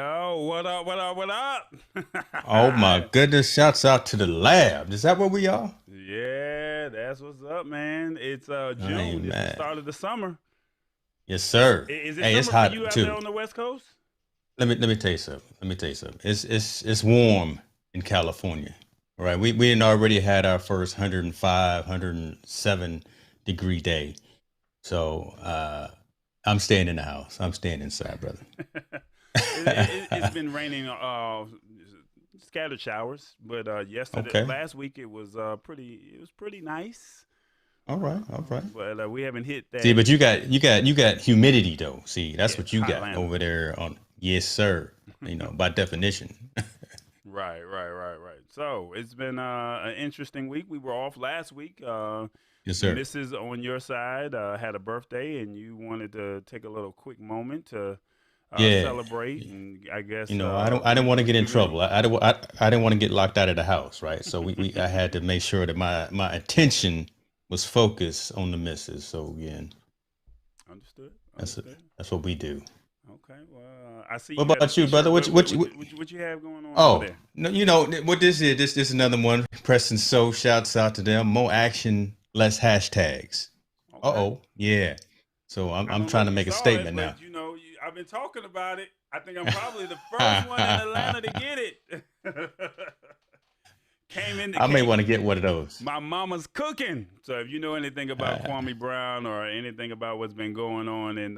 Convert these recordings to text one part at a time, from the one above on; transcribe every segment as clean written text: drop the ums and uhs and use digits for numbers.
Yo, what up, what up, what up? Oh my goodness! Shouts out to the lab. Is that where we are? Yeah, that's what's up, man. It's I ain't June. It's the mad. start of the summer. Yes, sir. Is it Hey, it's summer for you hot out there too. on the West Coast? Let me tell you something. Let me tell you something. It's warm in California. All right. We had already had our first 105, 107-degree day. So I'm staying in the house. I'm staying inside, brother. It's been raining, scattered showers, but yesterday, Okay. last week it was pretty. It was pretty nice. All right. All right. But we haven't hit See, that. but you got humidity though. See, that's Yeah, what you hot got Atlanta. over there on. Yes, sir. By definition. Right. So it's been an interesting week. We were off last week. Yes, The sir. missus on your side had a birthday, and you wanted to take a little quick moment to Yeah. celebrate, and I guess I didn't want to get in rejuvenate. trouble. I didn't want to get locked out of the house, right? So I had to make sure that my attention was focused on the missus. So again, Understood. that's Understood. that's what we do. Okay. Well, I see What you got a about you, brother? T-shirt. What What you, what what what, you, what, you, what you have going on over oh, there? no, what this is? This another one. Preston So shouts out to them. More action, less hashtags. Okay. Yeah. So I'm I I'm don't know trying if to you make a saw it, statement now. but I've been talking about it. I think I'm probably the first one in Atlanta to get it. came in, I may came want to get one of those. my mama's cooking. So if you know anything about Uh, Kwame Brown or anything about what's been going on in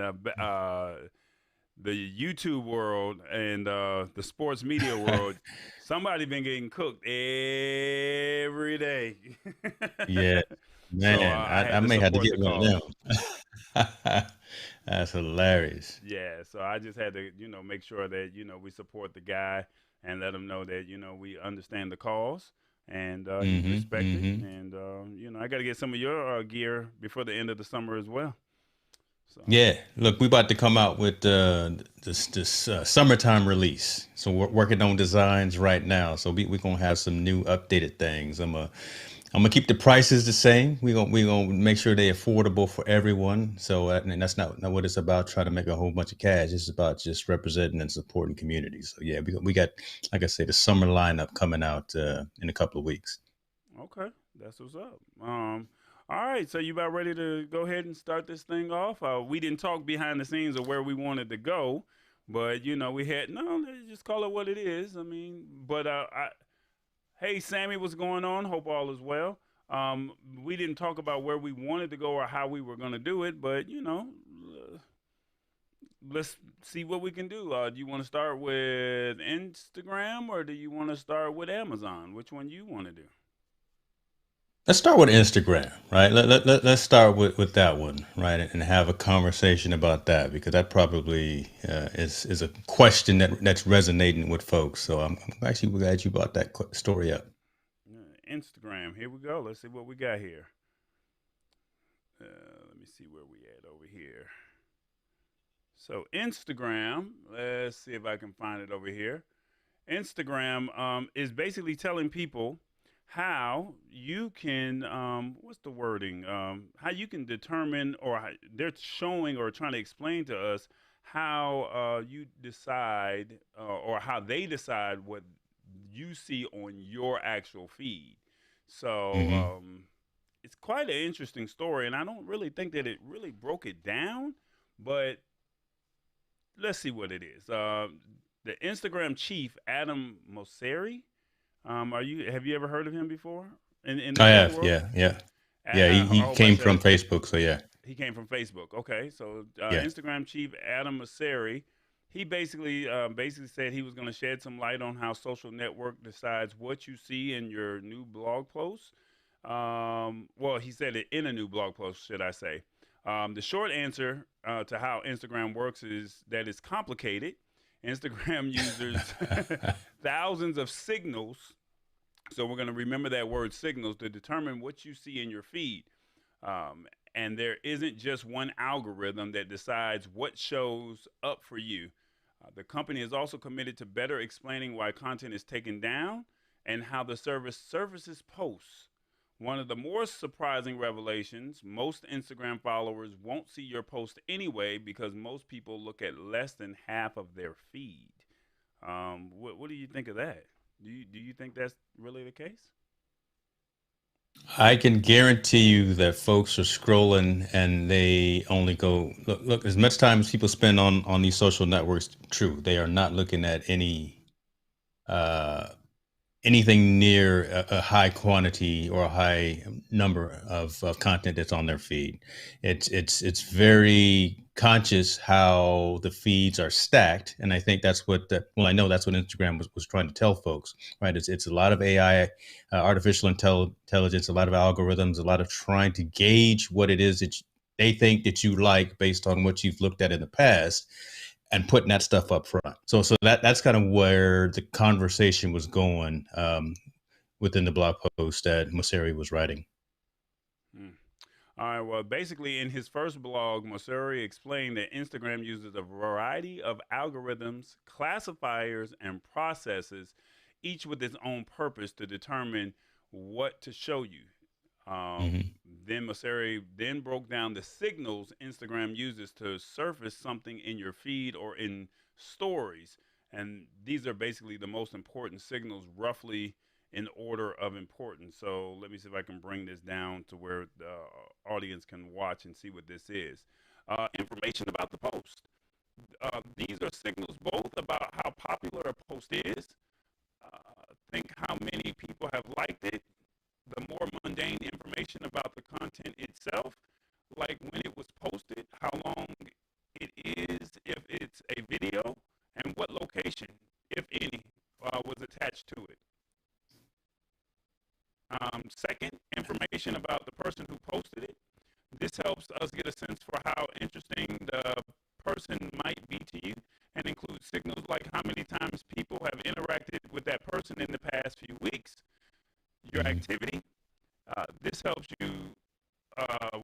the YouTube world and the sports media world, somebody been getting cooked every day. yeah, so man, I had I to may have to support get the one cause. of them. That's hilarious. Yeah, so I just had to, make sure that we support the guy and let him know that we understand the cause and he's respected. Hmm. And I got to get some of your gear before the end of the summer as well. So Yeah, look, we about to come out with this summertime release. So we're working on designs right now. So we gonna have some new updated things. I'm gonna keep the prices the same. We gonna make sure they're affordable for everyone. So and that's not what it's about. Trying to make a whole bunch of cash. It's about just representing and supporting communities. So yeah, we got like I said, the summer lineup coming out in a couple of weeks. okay, that's what's up. All right, so you about ready to go ahead and start this thing off? We didn't talk behind the scenes of where we wanted to go, but we had no. Let's just call it what it is. I mean, but hey, Sammy, what's going on? Hope all is well. We didn't talk about where we wanted to go or how we were going to do it, but let's see what we can do. Do you want to start with Instagram or do you want to start with Amazon? Which one you want to do? Let's start with Instagram, right? Let's start with that one, right? And have a conversation about that because that probably is a question that's resonating with folks. So I'm actually glad you brought that story up. Instagram. Here we go. Let's see what we got here. Let me see where we at over here. So Instagram. Let's see if I can find it over here. Instagram is basically telling people how you can what's the wording how you can determine or they're showing or trying to explain to us how you decide or how they decide what you see on your actual feed. So Hmm. it's quite an interesting story, and I don't really think that it really broke it down, but let's see what it is. The Instagram chief Adam Mosseri. Are you have you ever heard of him before in the I tech have, world? yeah, yeah, yeah. I He hope I came said from it. Facebook, so yeah, He came from Facebook. Okay, so yeah. Instagram chief Adam Mosseri, he basically said he was going to shed some light on how social network decides what you see in your new blog posts. Well, he said it in a new blog post, should I say? The short answer to how Instagram works is that it's complicated. Instagram users thousands of signals, so we're going to remember that word signals to determine what you see in your feed. Um, and there isn't just one algorithm that decides what shows up for you. The company is also committed to better explaining why content is taken down and how the service services posts. One of the more surprising revelations, most Instagram followers won't see your post anyway because most people look at less than half of their feed. What do you think of that? Do you think that's really the case? I can guarantee you that folks are scrolling and they only go look as much time as people spend on these social networks. True, they are not looking at uh, anything near a high quantity or a high number of content that's on their feed. It's very conscious how the feeds are stacked, and I think that's what well, I know that's what Instagram was trying to tell folks, right? It's a lot of AI, artificial intelligence, a lot of algorithms, a lot of trying to gauge what it is that they think that you like based on what you've looked at in the past and putting that stuff up front. So that's kind of where the conversation was going within the blog post that Mosseri was writing. Hmm. All right. Well, basically, in his first blog, Mosseri explained that Instagram uses a variety of algorithms, classifiers, and processes, each with its own purpose to determine what to show you. Um, Hmm. then Mosseri then broke down the signals Instagram uses to surface something in your feed or in stories. And these are basically the most important signals, roughly in order of importance. So let me see if I can bring this down to where the audience can watch and see what this is. Information about the post. These are signals both about how popular a post is, think how many people have liked it, the more mundane information about the content itself, like when it was posted, how long it is, if it's a video, and what location, if any, was attached to it. Second, information about the person who posted it. This helps us get a sense for how interesting the person might be to you and includes signals like how many times people have interacted with that person in the past few weeks, your Hmm. activity. This helps you,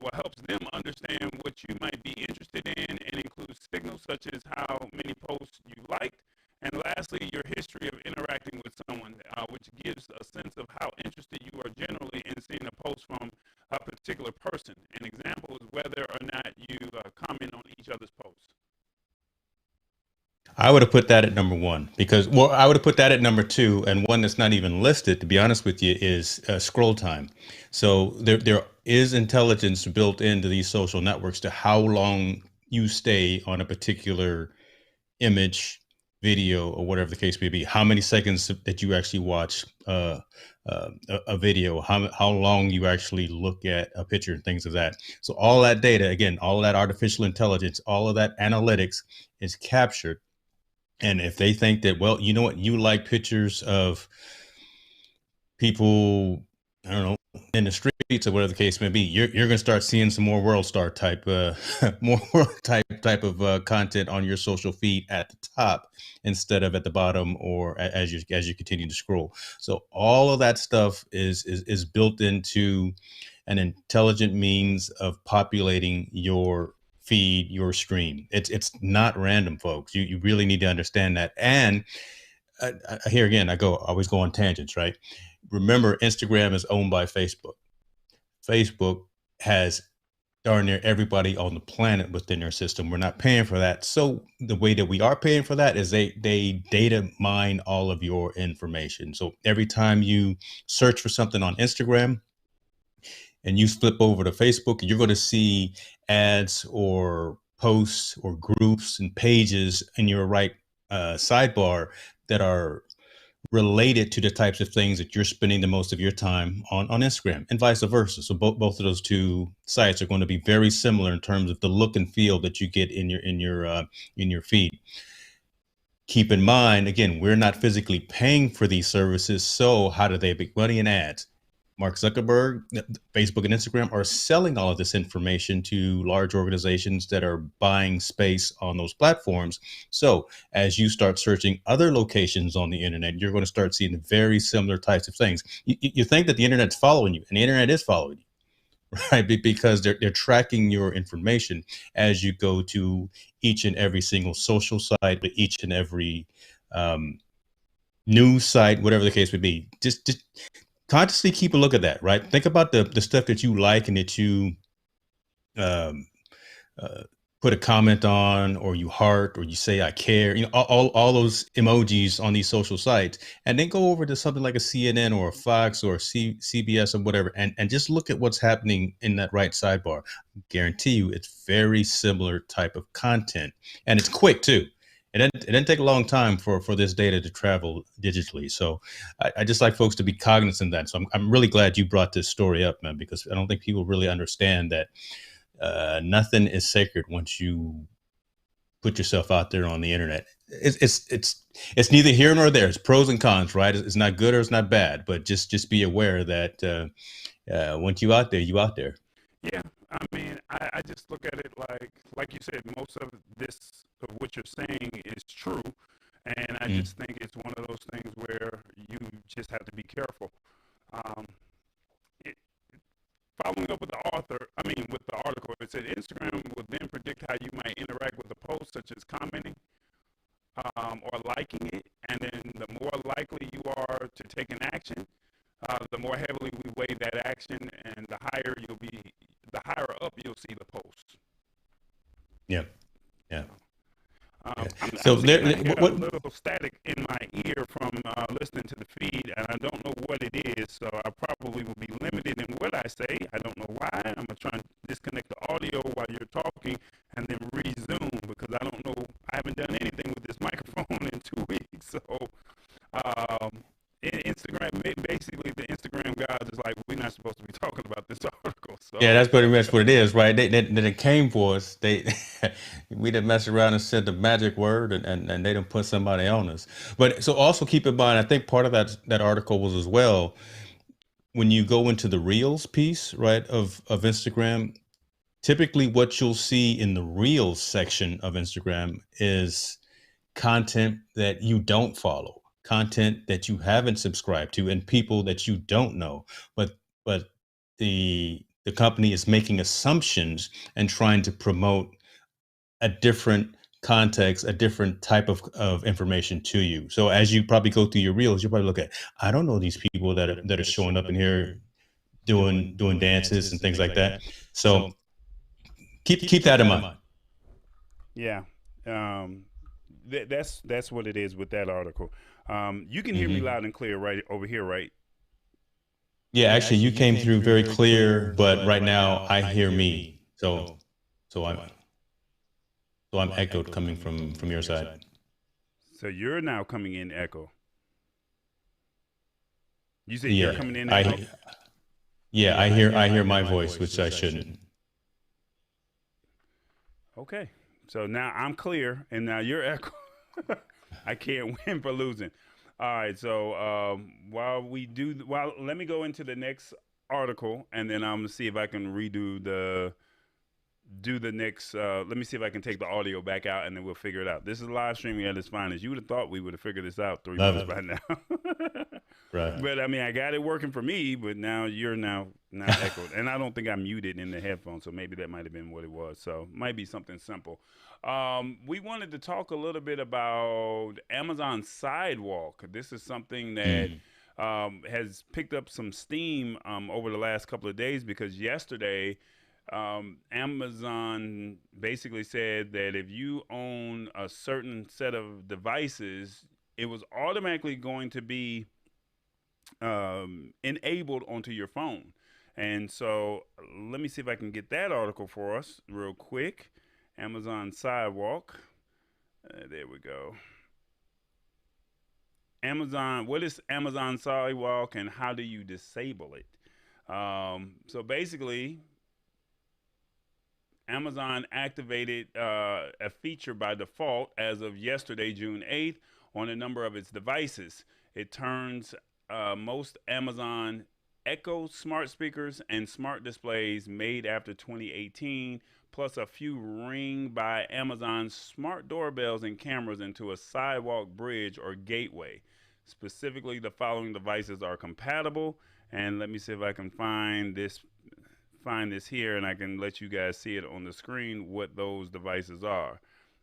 what helps them understand what you might be interested in and includes signals such as how many posts you liked. And lastly, your history of interacting with someone, which gives a sense of how interested you are generally in seeing a post from a particular person. An example is whether or not you comment on each other's posts. I would have put that at number one because, well, I would have put that at number two, and one that's not even listed, to be honest with you, is scroll time. So there is intelligence built into these social networks to how long you stay on a particular image, video, or whatever the case may be. How many seconds that you actually watch a video, how long you actually look at a picture, and things of that. So all that data, again, all of that artificial intelligence, all of that analytics is captured. And if they think that, well, you know what, you like pictures of people, I don't know, in the streets or whatever the case may be, you're going to start seeing some more world star type, more world type of content on your social feed at the top instead of at the bottom or as you continue to scroll. So all of that stuff is built into an intelligent means of populating your feed, your stream. It's not random, folks. You really need to understand that. And here again, always go on tangents, right? Remember, Instagram is owned by Facebook. Facebook has darn near everybody on the planet within their system. We're not paying for that. So the way that we are paying for that is they data mine all of your information. So every time you search for something on Instagram and you flip over to Facebook, you're going to see ads or posts or groups and pages in your right sidebar that are related to the types of things that you're spending the most of your time on Instagram, and vice versa. So both of those two sites are going to be very similar in terms of the look and feel that you get in your feed. Keep in mind, again, we're not physically paying for these services. So how do they make money in ads? Mark Zuckerberg, Facebook, and Instagram are selling all of this information to large organizations that are buying space on those platforms. So as you start searching other locations on the internet, you're going to start seeing very similar types of things. You think that the internet's following you, and the internet is following you, right? Because they're tracking your information as you go to each and every single social site, but each and every um, news site, whatever the case may be. Just consciously keep a look at that, right? Think about the stuff that you like and that you um, uh, put a comment on, or you heart, or you say I care, all those emojis on these social sites, and then go over to something like a CNN or a Fox or a CBS or whatever, and just look at what's happening in that right sidebar. Guarantee you it's very similar type of content, and it's quick too. It didn't take a long time for this data to travel digitally. So I just like folks to be cognizant of that. So I'm really glad you brought this story up, man, because I don't think people really understand that nothing is sacred once you put yourself out there on the internet. It's neither here nor there. It's pros and cons, right? It's not good or it's not bad, but just be aware that once you out there, you out there. Yeah, I mean, I just look at it like you said, most of this of what you're saying is true, and I Mm. just think it's one of those things where you just have to be careful. Um, it, Following up with the author, I mean, with the article, it said Instagram will then predict how you might interact with the post, such as commenting or liking it, and then the more likely you are to take an action, the more heavily we weigh that action, and the higher up you'll see the post. Yeah, yeah, yeah. I'm So seeing I there, hear a what? little static in my ear from listening to the feed, and I don't know what it is, so I probably will be limited in what I say. I don't know why. I'm going to try and disconnect the audio while you're talking and then resume because I don't know. I haven't done anything with this microphone in 2 weeks, so um, Instagram, basically the Instagram guys is like, we're not supposed to be talking about this article, Yeah, so that's pretty much what it is, right? They came for us. We didn't mess around and said the magic word, and they didn't put somebody on us. But so also keep in mind, I think part of that article was as well when you go into the Reels piece, right, of Instagram. Typically, what you'll see in the Reels section of Instagram is content that you don't follow, content that you haven't subscribed to, and people that you don't know. But the company is making assumptions and trying to promote a different context, a different type of information to you. So as you probably go through your reels, you probably look at, I don't know these people that are showing up in here doing dances and things like that. So keep that in mind. yeah. Um, that's what it is with that article. You can hear me Hmm. loud and clear right over here, right? Yeah, actually, you came through very clear, but right now I hear me. So I'm so I'm echoed coming from your side. So you're now coming in echo. You said you're Yeah, coming in echo. I yeah I hear my voice, which I shouldn't. Okay. So now I'm clear, and now you're echo. I can't win for losing. All right. So while let me go into the next article, and then I'm gonna see if I can redo do the next. Let me see if I can take the audio back out, and then we'll figure it out. This is live streaming at its finest. You would have thought we would have figured this out 3 months Love by now. it. Right. But I mean, I got it working for me, but now you're now echoed, and I don't think I muted in the headphones, so maybe that might have been what it was. So might be something simple. We wanted to talk a little bit about Amazon Sidewalk. This is something that Mm. has picked up some steam over the last couple of days because yesterday Amazon basically said that if you own a certain set of devices, it was automatically going to be enabled onto your phone. And so let me see if I can get that article for us real quick. Amazon Sidewalk. There we go. Amazon, what is Amazon Sidewalk and how do you disable it? So basically, Amazon activated a feature by default as of yesterday, June 8th, on a number of its devices. It turns most Amazon Echo smart speakers and smart displays made after 2018, plus a few Ring by Amazon smart doorbells and cameras into a sidewalk bridge or gateway. Specifically, the following devices are compatible. And let me see if I can find this here and I can let you guys see it on the screen what those devices are.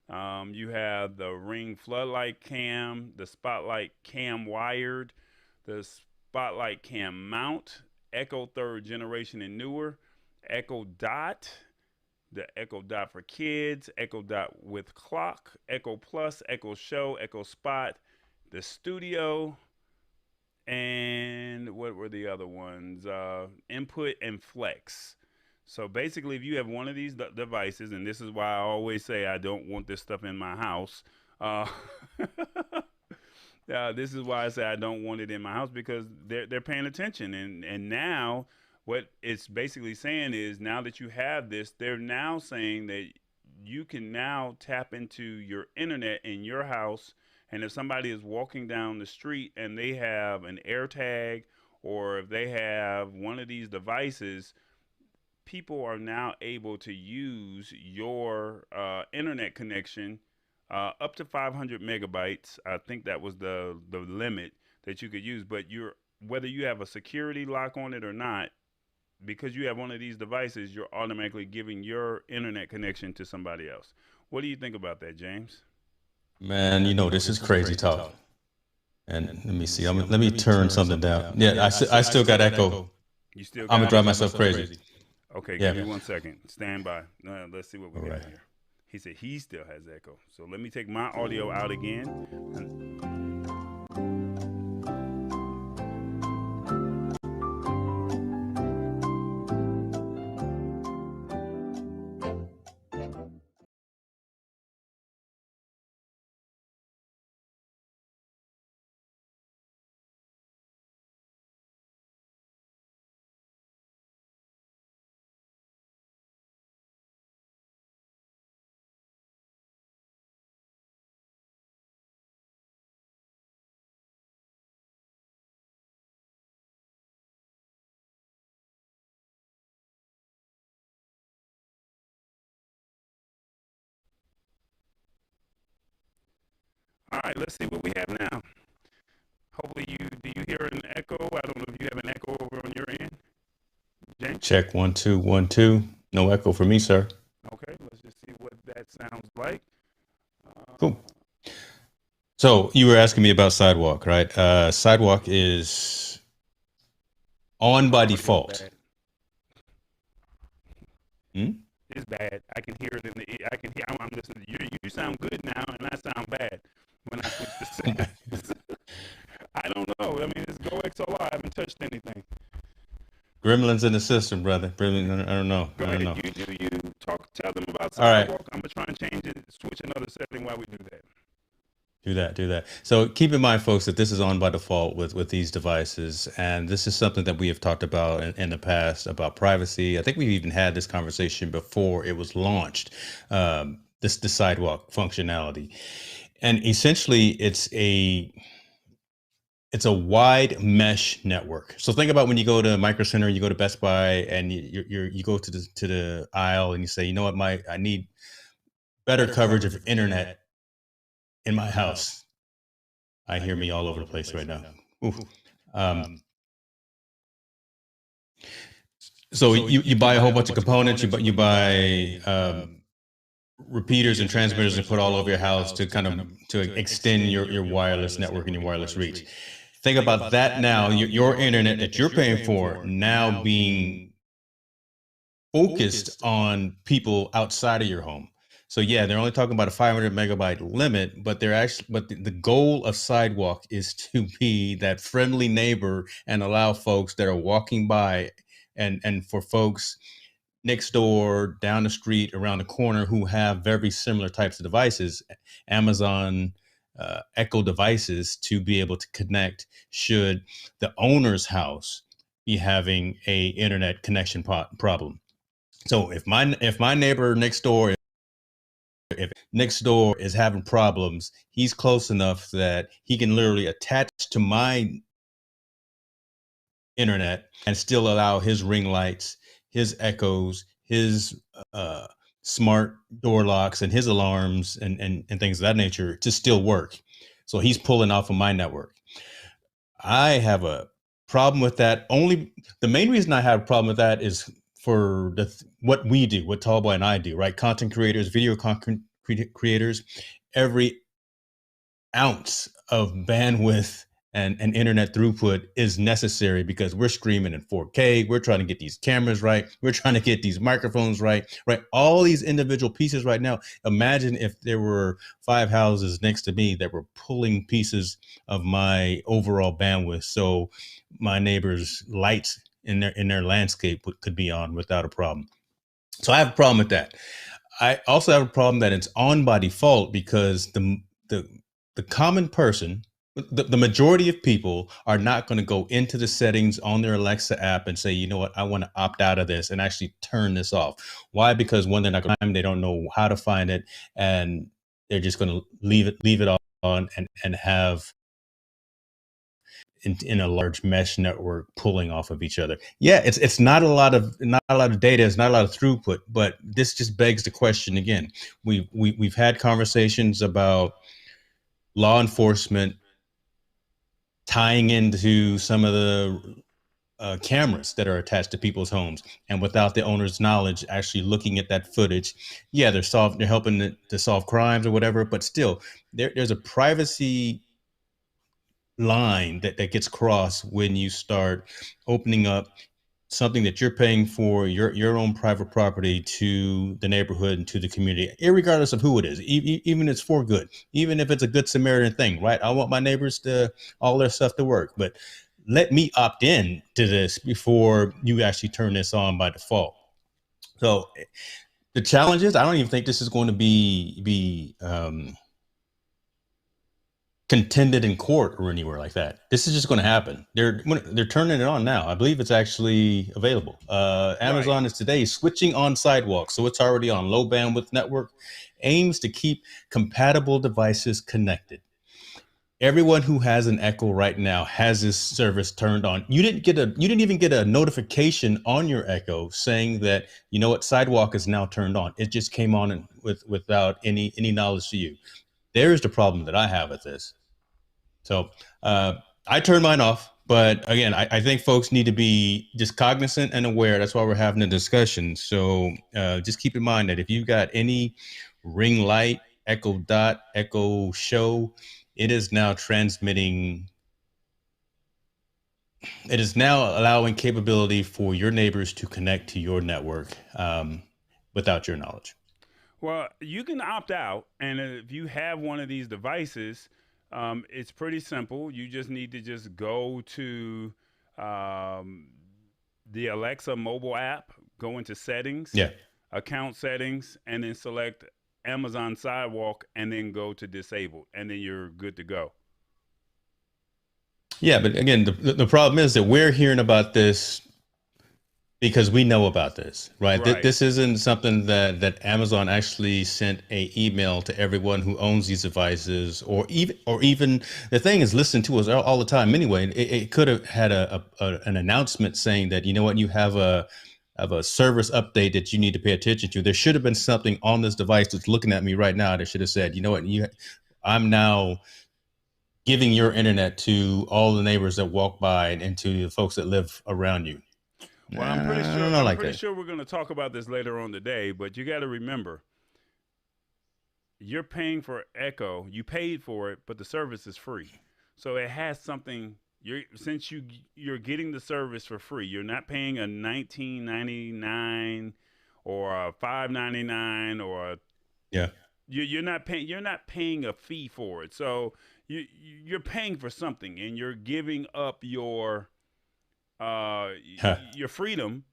You have the Ring Floodlight Cam, the Spotlight Cam Wired, the Spotlight Cam Mount, Echo third generation and newer, Echo Dot, the Echo Dot for kids, Echo Dot with clock, Echo Plus, Echo Show, Echo Spot, the Studio, and what were the other ones? Input and Flex. So basically, if you have one of these devices, and this is why I always say I don't want this stuff in my house. Uh, this is why I say I don't want it in my house, because they're paying attention, and now what it's basically saying is, now that you have this, they're now saying that you can now tap into your internet in your house, and if somebody is walking down the street and they have an AirTag, or if they have one of these devices, people are now able to use your internet connection up to 500 megabytes. I think that was the limit that you could use. But you're, whether you have a security lock on it or not, because you have one of these devices, you're automatically giving your internet connection to somebody else. What do you think about that, James? Man, this is crazy talk. And let me see. Let me turn something down. Yeah, I still got echo. You still I'm got gonna drive myself crazy. Okay, Yeah. give me 1 second. Stand by. Let's see what we All got right. here. He said he still has echo. So let me take my audio out again. All right, let's see what we have now. Hopefully do you hear an echo? I don't know if you have an echo over on your end, James. Check 1 2 1 2. No echo for me, sir. Okay, let's just see what that sounds like. Cool. So you were asking me about Sidewalk, right? Sidewalk is on by default. It's bad. I can hear it in the. I can hear. I'm listening. You sound good now, and I sound bad when I switch to sounds. I don't know. I mean, it's Go XLR. I haven't touched anything. Gremlins in the system, brother. I don't know. Go I don't ahead. know. You talk. Tell them about All right. Sidewalk. I'm gonna try and change it. Switch another setting while we do that. Do that. So keep in mind, folks, that this is on by default with these devices. And this is something that we have talked about in the past about privacy. I think we've even had this conversation before it was launched, the Sidewalk functionality. And essentially, it's a wide mesh network. So think about when you go to Micro Center, you go to Best Buy, and you go to the aisle and you say, you know what, I need better coverage of internet in my house. I hear me all over the place right now. So you buy a whole bunch of components. You buy repeaters and transmitters and put all over your house to extend your wireless network and your wireless reach. Think about that now. Your internet that you're paying for now being focused on people outside of your home. So yeah, they're only talking about a 500 megabyte limit, but the goal of Sidewalk is to be that friendly neighbor and allow folks that are walking by and for folks next door, down the street, around the corner who have very similar types of devices, Amazon Echo devices, to be able to connect should the owner's house be having a internet connection problem. So if my neighbor next door, if next door is having problems, he's close enough that he can literally attach to my internet and still allow his ring lights, his echoes, his smart door locks, and his alarms and things of that nature to still work. So he's pulling off of my network. I have a problem with that. Only the main reason I have a problem with that is for what we do, what Tallboy and I do, right? Content creators, video content creators, every ounce of bandwidth and internet throughput is necessary because we're streaming in 4K. We're trying to get these cameras right. We're trying to get these microphones right. All these individual pieces right now. Imagine if there were 5 houses next to me that were pulling pieces of my overall bandwidth. So my neighbors' lights in their landscape could be on without a problem. So I have a problem with that. I also have a problem that it's on by default because the common person, the majority of people are not going to go into the settings on their Alexa app and say, you know what, I want to opt out of this and actually turn this off. Why? Because one, they're not going to, they don't know how to find it, and they're just going to leave it on and have in a large mesh network pulling off of each other. Yeah, it's not a lot of data, it's not a lot of throughput, but this just begs the question again. We've had conversations about law enforcement tying into some of the cameras that are attached to people's homes, and without the owner's knowledge, actually looking at that footage. Yeah, they're helping to solve crimes or whatever, but still, there's a privacy line that gets crossed when you start opening up something that you're paying for, your own private property, to the neighborhood and to the community, irregardless of who it is, even if it's for good, even if it's a good Samaritan thing, right? I want my neighbors to all their stuff to work, but let me opt in to this before you actually turn this on by default. So the challenge is, I don't even think this is going to be contended in court or anywhere like that. This is just going to happen. They're turning it on now. I believe it's actually available. Amazon is today switching on Sidewalk, so it's already on low bandwidth network. Aims to keep compatible devices connected. Everyone who has an Echo right now has this service turned on. You didn't even get a notification on your Echo saying that, you know what, Sidewalk is now turned on. It just came on without any knowledge to you. There's the problem that I have with this. So I turned mine off, but again, I think folks need to be just cognizant and aware. That's why we're having a discussion. So just keep in mind that if you've got any Ring Light, Echo Dot, Echo Show, it is now transmitting. It is now allowing capability for your neighbors to connect to your network without your knowledge. Well, you can opt out, and if you have one of these devices, it's pretty simple. You just need to just go to um, the Alexa mobile app, go into settings, Yeah. account settings, and then select Amazon Sidewalk, and then go to disable, and then you're good to go. Yeah, but again, the problem is that we're hearing about this because we know about this, right? Right. This isn't something that Amazon actually sent a email to everyone who owns these devices, or even the thing is listened to us all the time anyway. It could have had an announcement saying that, you know what, you have a service update that you need to pay attention to. There should have been something on this device that's looking at me right now that should have said, you know what, I'm now giving your internet to all the neighbors that walk by and to the folks that live around you. Well, I'm pretty I sure don't know I'm like pretty that. sure we're going to talk about this later on today, but you got to remember, you're paying for Echo. You paid for it, but the service is free. So it has something. You're getting the service for free. You're not paying a 19.99 or a 5.99 or Yeah. you're not paying a fee for it. So you're paying for something, and you're giving up uh Huh. your freedom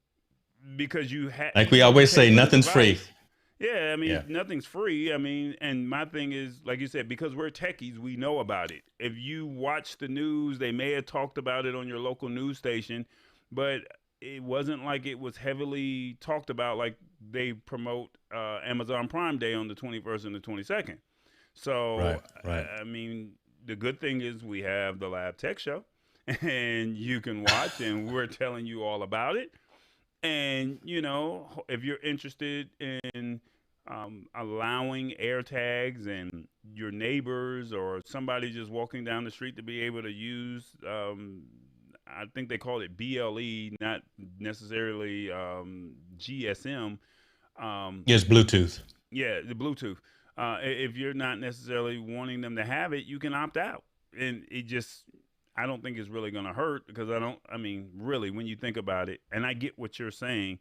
because Like we you always pay say, for the nothing's free. device. Yeah, I Yeah. mean, nothing's free. I mean, and my thing is, like you said, because we're techies, we know about it. If you watch the news, they may have talked about it on your local news station, but it wasn't like it was heavily talked about like they promote Amazon Prime Day on the 21st and the 22nd. So, Right. Right. I mean, the good thing is we have the Lab Tech Show, and you can watch, and we're telling you all about it. And if you're interested in allowing air tags and your neighbors or somebody just walking down the street to be able to use, I think they call it BLE, not necessarily GSM. Um, Yes, Bluetooth. yeah, the Bluetooth. If you're not necessarily wanting them to have it, you can opt out, and it just I don't think it's really going to hurt because I don't. I mean, really, when you think about it, and I get what you're saying,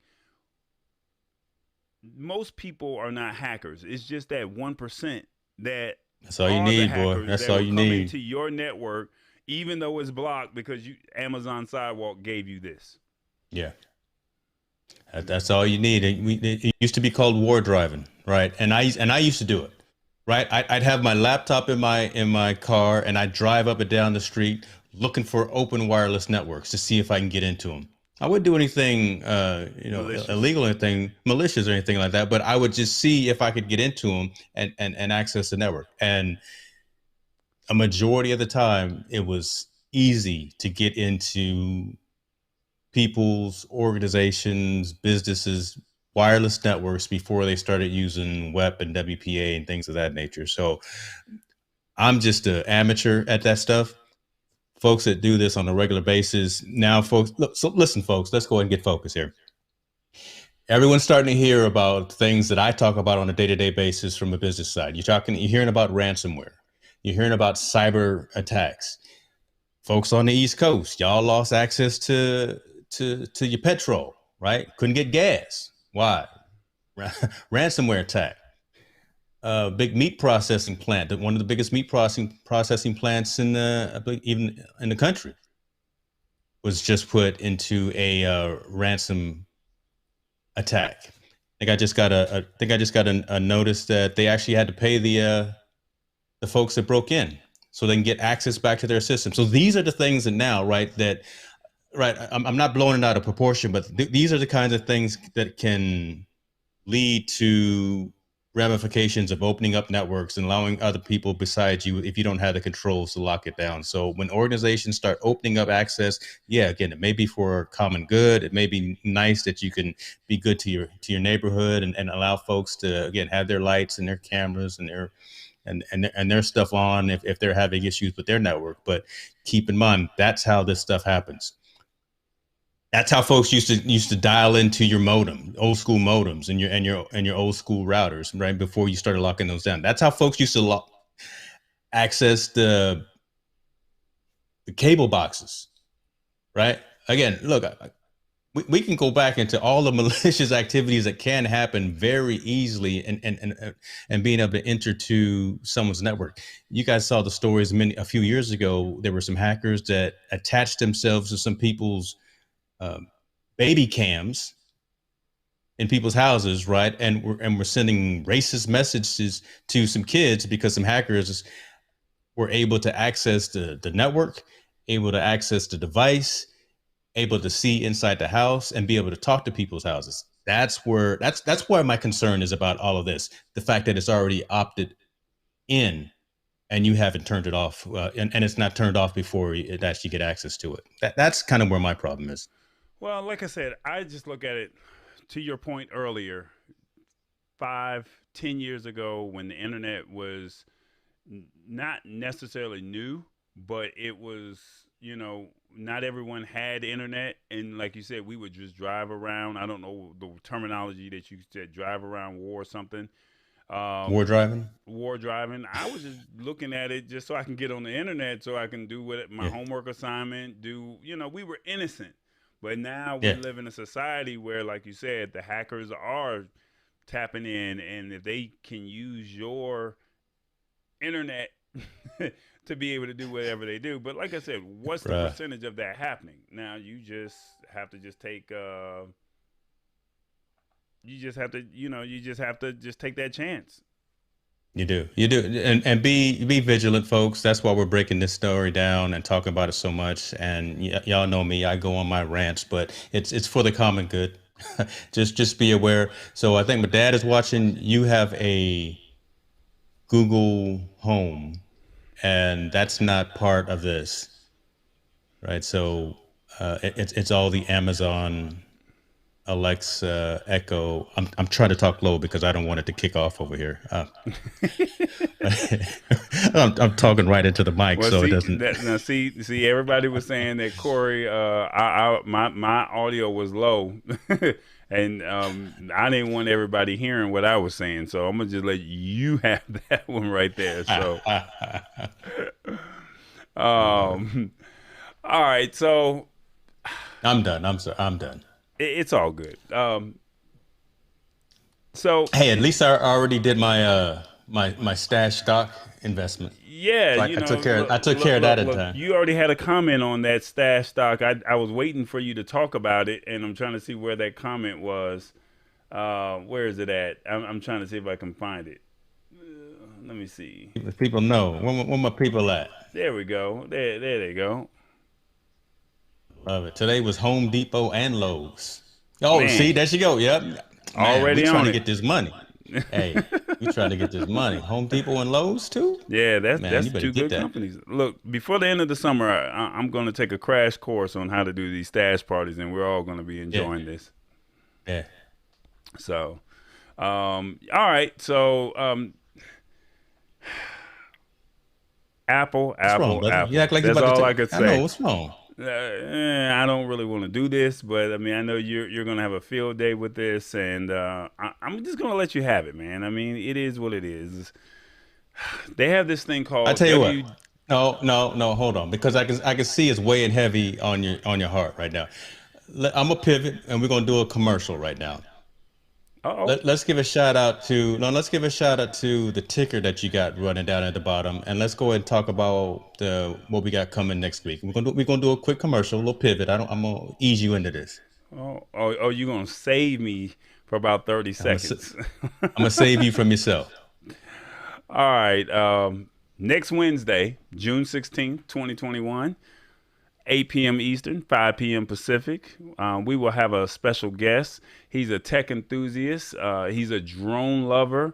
most people are not hackers. It's just that 1% that That's all you are the need, boy. hackers That's that all will you come need. into your network, even though it's blocked because you Amazon Sidewalk gave you this. Yeah. That's all you need. It used to be called war driving, right? And I used to do it, right? I'd have my laptop in my car, and I'd drive up and down the street looking for open wireless networks to see if I can get into them. I wouldn't do anything, Malicious. illegal, or anything malicious or anything like that. But I would just see if I could get into them and access the network. And a majority of the time, it was easy to get into people's organizations, businesses, wireless networks before they started using WEP and WPA and things of that nature. So I'm just an amateur at that stuff. Folks that do this on a regular basis now, folks. Look, so listen, folks. Let's go ahead and get focused here. Everyone's starting to hear about things that I talk about on a day-to-day basis from a business side. You're hearing about ransomware. You're hearing about cyber attacks. Folks on the East Coast, y'all lost access to your petrol, right? Couldn't get gas. Why? Ransomware attack. Big meat processing plant, one of the biggest meat processing plants in the, I believe, even in the country, was just put into a ransom attack. I think I just got a notice that they actually had to pay the folks that broke in so they can get access back to their system. So these are the things that now, right, that right, I'm not blowing it out of proportion, but these are the kinds of things that can lead to ramifications of opening up networks and allowing other people besides you, if you don't have the controls, to lock it down. So when organizations start opening up access, yeah, again, it may be for common good. It may be nice that you can be good to your neighborhood and allow folks to, again, have their lights and their cameras and their stuff on if they're having issues with their network. But keep in mind, that's how this stuff happens. That's how folks used to dial into your modem, old school modems, and your old school routers, right? Before you started locking those down. That's how folks used to access the cable boxes, right? Again, look, we can go back into all the malicious activities that can happen very easily, and being able to enter to someone's network. You guys saw the stories a few years ago. There were some hackers that attached themselves to some people's um, baby cams in people's houses, right? And we're sending racist messages to some kids because some hackers were able to access the network, able to access the device, able to see inside the house and be able to talk to people's houses. That's where my concern is about all of this. The fact that it's already opted in and you haven't turned it off, and it's not turned off before it actually get access to it. That's kind of where my problem is. Well, like I said, I just look at it to your point earlier, 5, 10 years ago when the internet was not necessarily new, but it was, not everyone had internet. And like you said, we would just drive around. I don't know the terminology that you said, drive around war or something. War Um, driving. War driving. I was just looking at it just so I can get on the internet so I can do what my Yeah. homework assignment, we were innocent. But now we Yeah. live in a society where, like you said, the hackers are tapping in, and if they can use your internet to be able to do whatever they do. But like I said, what's the Right. percentage of that happening? Now you just have to just take you just have to just take that chance. You do, and be vigilant, folks. That's why we're breaking this story down and talking about it so much. And y'all know me; I go on my rants, but it's for the common good. Just be aware. So I think my dad is watching. You have a Google Home, and that's not part of this, right? So it's all the Amazon Alexa Echo. I'm trying to talk low because I don't want it to kick off over here. I'm talking right into the mic, Well, so it see doesn't. that now. See, everybody was saying that Corey, my audio was low, and I didn't want everybody hearing what I was saying, so I'm gonna just let you have that one right there. So, Lord. um, All right, so I'm done. I'm sorry. I'm done. it's all good. So Hey, at least I already did my my stash stock investment. yeah, So you I took know, care look, I took look, care of look, that in look. time. You already had a comment on that stash stock. I was waiting for you to talk about it, and I'm trying to see where that comment was. Where is it at? I'm trying to see if I can find it. Let me see. People know where my people at. There we go. There they go. Love it. Today was Home Depot and Lowe's. Oh, see, Man, there you go. Yep. Man, we already trying on to it. get this money. Hey, we trying to get this money. Home Depot and Lowe's too? Yeah, Man, you that's better two get good that. companies. Look, before the end of the summer, I'm going to take a crash course on how to do these stash parties, and we're all going to be Yeah, enjoying this. yeah. So, all right. So, Apple, What's wrong, Apple, brother? You Apple. act like you That's about to all take. I could I know say. what's wrong. I don't really want to do this, but I mean, I know you're gonna have a field day with this, and I'm just gonna let you have it, man. I mean, it is what it is. They have this thing I called tell you what. W. No, no, no. Hold on, because I can see it's weighing heavy on your heart right now. I'm gonna pivot, and we're gonna do a commercial right now. Oh, Let's give a shout out to no. Let's give a shout out to the ticker that you got running down at the bottom, and let's go ahead and talk about the what we got coming next week. We're gonna do a quick commercial, a little pivot. I'm gonna ease you into this. oh, you're gonna save me for about 30 I'm gonna seconds. I'm gonna save you from yourself. All right. Next Wednesday, June 16th, 2021. 8 p.m. Eastern, 5 p.m. Pacific. We will have a special guest. He's a tech enthusiast. He's a drone lover.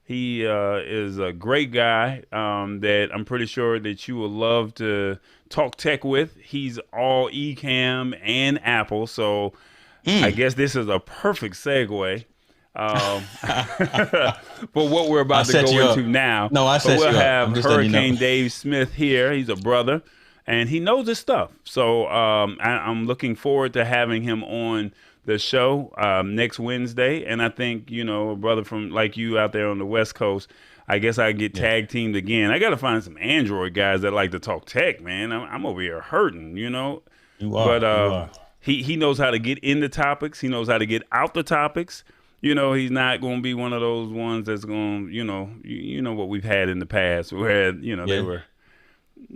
He is a great guy that I'm pretty sure that you will love to talk tech with. He's all Ecamm and Apple, so I guess this is a perfect segue for what we're I about to set go you up. into now. No, I But set we'll you up. I'm have just letting you know. Hurricane Dave Smith here. He's a brother, and he knows his stuff. So I'm looking forward to having him on the show next Wednesday. And I think, you know, a brother from like you out there on the West Coast, I guess I get Yeah, tag teamed again. I got to find some Android guys that like to talk tech, man. I'm over here hurting, you know. you But are. You are. he knows how to get into topics. He knows how to get out the topics. You know, he's not going to be one of those ones that's going, you know what we've had in the past where you know they Yeah. were,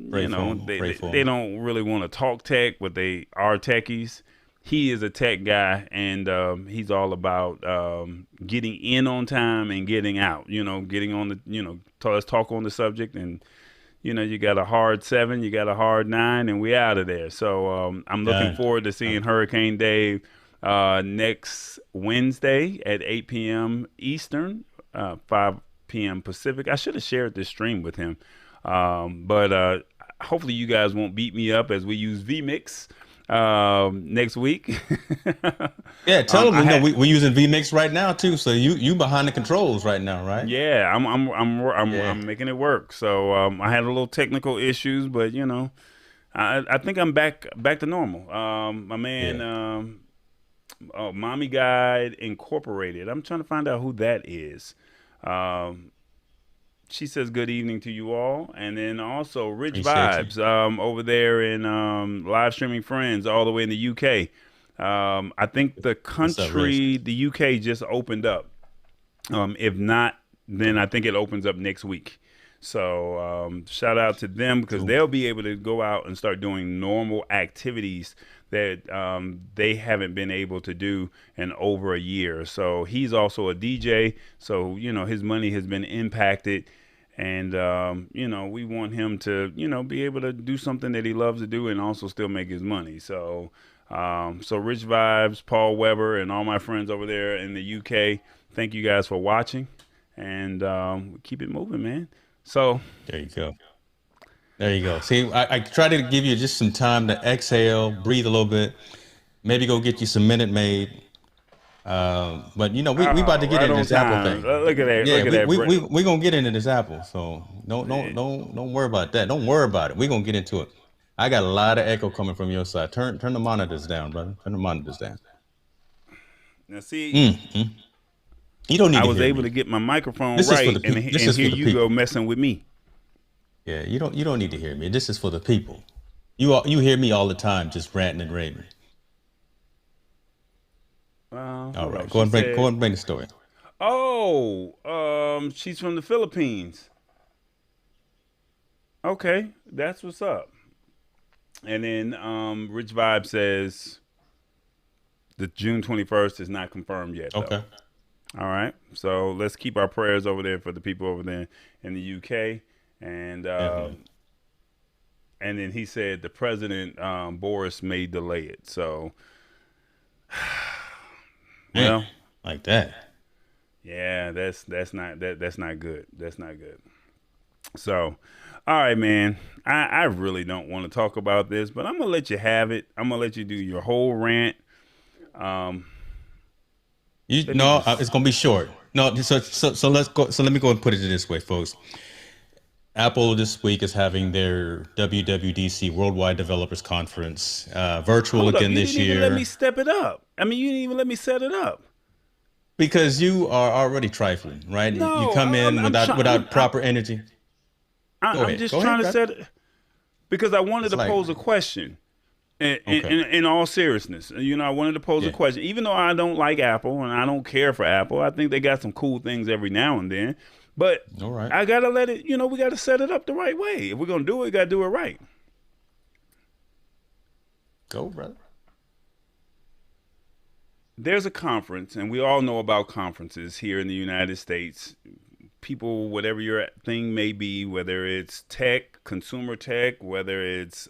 Pray for him. they, Pray they for they him. don't really want to talk tech, but they are techies. He is a tech guy, and he's all about getting in on time and getting out. You know, getting on the, let's talk on the subject, and you got a hard 7, you got a hard 9, and we out of there. So I'm looking Done. forward to seeing Hurricane Dave next Wednesday at 8 p.m. Eastern, 5 p.m. Pacific. I should have shared this stream with him, but hopefully you guys won't beat me up as we use vMix next week. Yeah, tell them I we know had we're using vMix right now too. So you behind the controls right now, right? Yeah, Yeah. I'm making it work. So I had a little technical issues, but I think I'm back to normal. My man, Yeah. Mommy Guide Incorporated. I'm trying to find out who that is. Um, she says good evening to you all, and then also Rich Appreciate you. Vibes over there in live streaming friends all the way in the UK. I think the What's up, Rich? country, the UK, just opened up. If not, then I think it opens up next week. So shout out to them because Cool. they'll be able to go out and start doing normal activities that they haven't been able to do in over a year. So he's also a DJ. So his money has been impacted, and we want him to be able to do something that he loves to do and also still make his money. So so Rich Vibes, Paul Weber, and all my friends over there in the UK, thank you guys for watching, and keep it moving, man. So There you go. There you go. See, I try to give you just some time to exhale, breathe a little bit, maybe go get you some Minute Maid. But we about to get right into on this Apple time. thing. Look at that. Yeah, Look at we that. we we we gonna get into this Apple. So don't worry about that. Don't worry about it. We're gonna get into it. I got a lot of echo coming from your side. Turn the monitors down, brother. Turn the monitors down. Now see, Mm. You don't need I to was hear able to me. get my microphone This is for right, the and This and is here for the you go people. messing with me. Yeah, you don't need to hear me. This is for the people. You hear me all the time, just ranting and raving. All Hold right, on. She go said, and bring the story. "Oh, she's from the Philippines." Okay, that's what's up. And then Rich Vibe says the June 21st is not confirmed yet, though. Okay, All right, so let's keep our prayers over there for the people over there in the UK. And definitely, and then he said the president Boris may delay it. So, man, well, like that. yeah, that's not good. That's not good. So, all right, man. I really don't want to talk about this, but I'm gonna let you have it. I'm gonna let you do your whole rant. Um, You let me no, just it's gonna be short. No, so let's go. So let me go and put it this way, folks. Apple this week is having their WWDC Worldwide Developers Conference, virtual hold up. again You this didn't even let me year, step it up. I mean, you didn't even let me set it up. because you are already trifling, right? You No, come in I'm trying. without proper energy. I'm just Go trying ahead, to brother. set it because I wanted It's to like, pose a question. okay, In all seriousness, I wanted to pose a yeah, question. Even though I don't like Apple and I don't care for Apple, I think they got some cool things every now and then. But all right, I gotta let it. We gotta set it up the right way. If we're gonna do it, we gotta do it right. go, brother. There's a conference, and we all know about conferences here in the United States. People, whatever your thing may be, whether it's tech, consumer tech, whether it's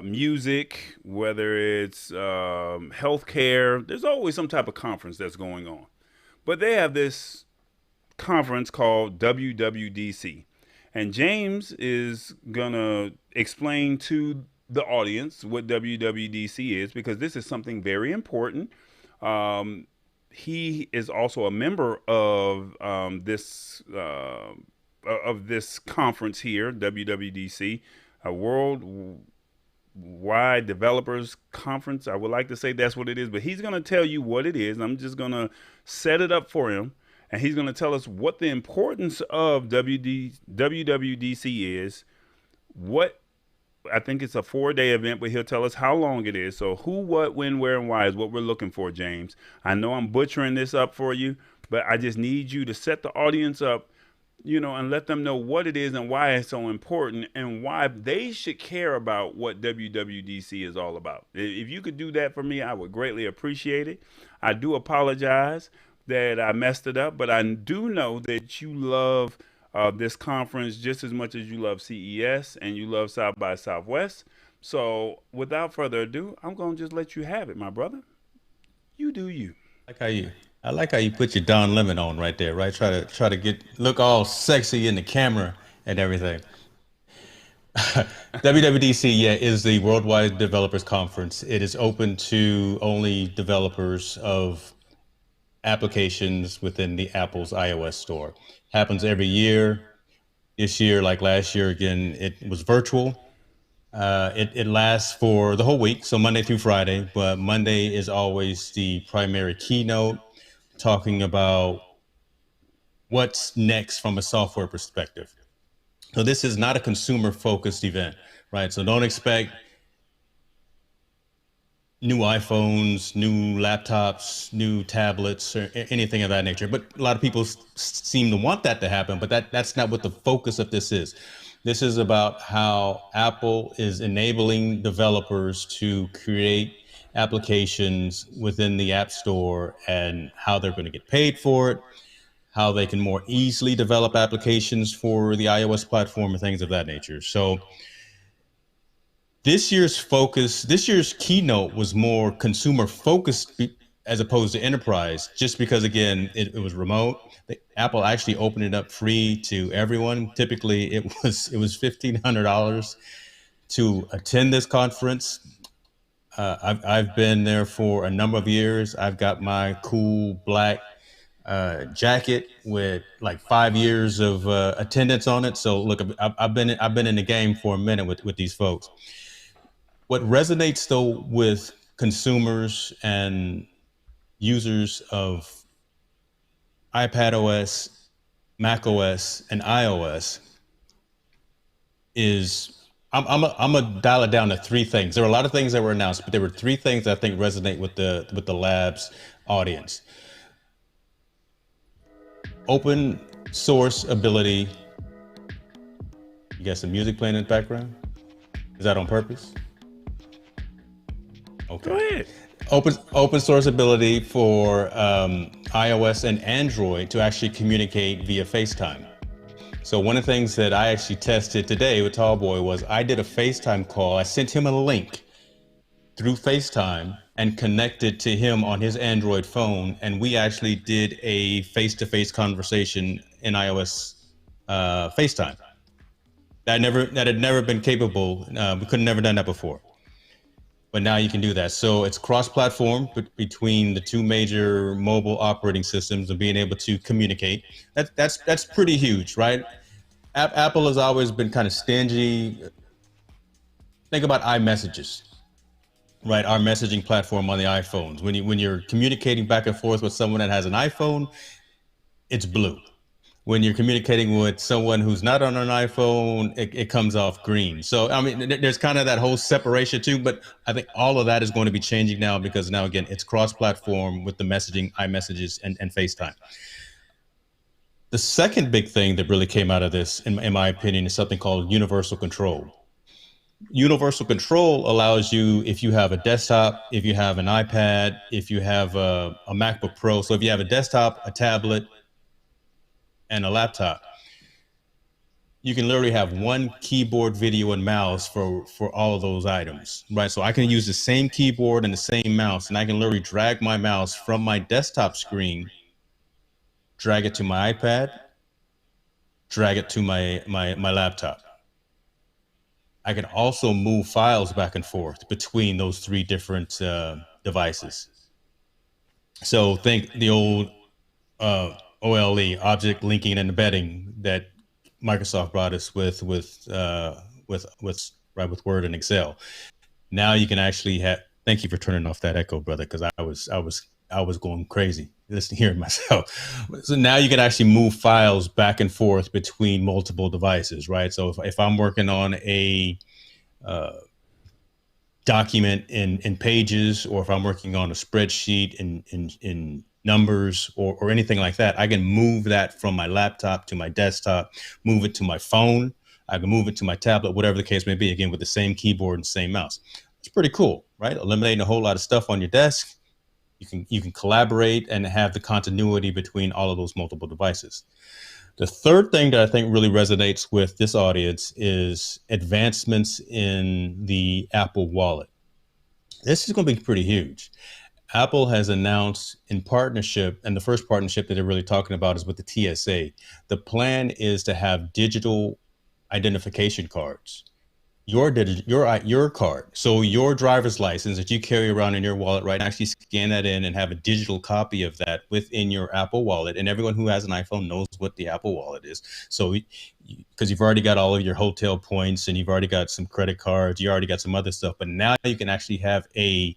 music, whether it's healthcare, there's always some type of conference that's going on. But they have this conference called WWDC. And James is going to explain to the audience what WWDC is because this is something very important. He is also a member of this conference here, WWDC, a Worldwide Developers Conference. I would like to say that's what it is, but he's going to tell you what it is. I'm just going to set it up for him, and he's going to tell us what the importance of WWDC is, what I think it's a 4-day event, but he'll tell us how long it is. So who, what, when, where, and why is what we're looking for, James. I know I'm butchering this up for you, but I just need you to set the audience up, and let them know what it is and why it's so important and why they should care about what WWDC is all about. If you could do that for me, I would greatly appreciate it. I do apologize that I messed it up, but I do know that you love this conference just as much as you love CES and you love South by Southwest. So, without further ado, I'm going to just let you have it, my brother. You do you. Like how you, I like how you put your Don Lemon on right there, right? Try to get look all sexy in the camera and everything. WWDC, yeah, is the Worldwide Developers Conference. It is open to only developers of applications within the Apple's iOS store. Happens every year. This year, like last year, again, it was virtual. It lasts for the whole week, so Monday through Friday, but Monday is always the primary keynote, talking about what's next from a software perspective. So this is not a consumer focused event, right? So don't expect new iPhones, new laptops, new tablets, or anything of that nature. But a lot of people seem to want that to happen, but that's not what the focus of this is. This is about how Apple is enabling developers to create applications within the App Store and how they're going to get paid for it, how they can more easily develop applications for the iOS platform and things of that nature. So this year's keynote was more consumer focused as opposed to enterprise, just because again it was remote. Apple actually opened it up free to everyone. Typically, it was $1,500 to attend this conference. I've been there for a number of years. I've got my cool black jacket with like 5 years of attendance on it. So look, I've been in the game for a minute with these folks. What resonates though with consumers and users of iPad OS, Mac OS, and iOS is I'm a dial it down to three things. There were a lot of things that were announced, but there were three things that I think resonate with the lab's audience. Open source ability. You got some music playing in the background. Is that on purpose? Go Okay. ahead. Open source ability for iOS and Android to actually communicate via FaceTime. So one of the things that I actually tested today with Tallboy was I did a FaceTime call. I sent him a link through FaceTime and connected to him on his Android phone, and we actually did a face-to-face conversation in iOS FaceTime. That had never been capable. We could have never done that before, but now you can do that. So it's cross-platform between the two major mobile operating systems and being able to communicate. That's pretty huge, right? Apple has always been kind of stingy. Think about iMessages, right? Our messaging platform on the iPhones. When you're communicating back and forth with someone that has an iPhone, it's blue. When you're communicating with someone who's not on an iPhone, it comes off green. So I mean, there's kind of that whole separation too. But I think all of that is going to be changing now because now again, it's cross-platform with the messaging, iMessages, and FaceTime. The second big thing that really came out of this, in my opinion, is something called universal control. Universal control allows you, if you have a desktop, if you have an iPad, if you have a MacBook Pro, so if you have a desktop, a tablet, and a laptop, you can literally have one keyboard, video, and mouse for all of those items, right? So I can use the same keyboard and the same mouse, and I can literally drag my mouse from my desktop screen, drag it to my iPad, drag it to my laptop. I can also move files back and forth between those three different devices. So think the old OLE, object linking and embedding, that Microsoft brought us with right with Word and Excel. Now you can actually have. Thank you for turning off that echo, brother, because I was going crazy listening hearing myself. So now you can actually move files back and forth between multiple devices, right? So if I'm working on a uh, document in pages, or if I'm working on a spreadsheet in numbers, or anything like that, I can move that from my laptop to my desktop, move it to my phone. I can move it to my tablet, whatever the case may be, again, with the same keyboard and same mouse. It's pretty cool, right? Eliminating a whole lot of stuff on your desk. You can collaborate and have the continuity between all of those multiple devices. The third thing that I think really resonates with this audience is advancements in the Apple Wallet. This is going to be pretty huge. Apple has announced in partnership, and the first partnership that they're really talking about is with the TSA. The plan is to have digital identification cards, your card. So your driver's license that you carry around in your wallet, right? Actually scan that in and have a digital copy of that within your Apple Wallet. And everyone who has an iPhone knows what the Apple Wallet is. So because you've already got all of your hotel points and you've already got some credit cards, you already got some other stuff, but now you can actually have a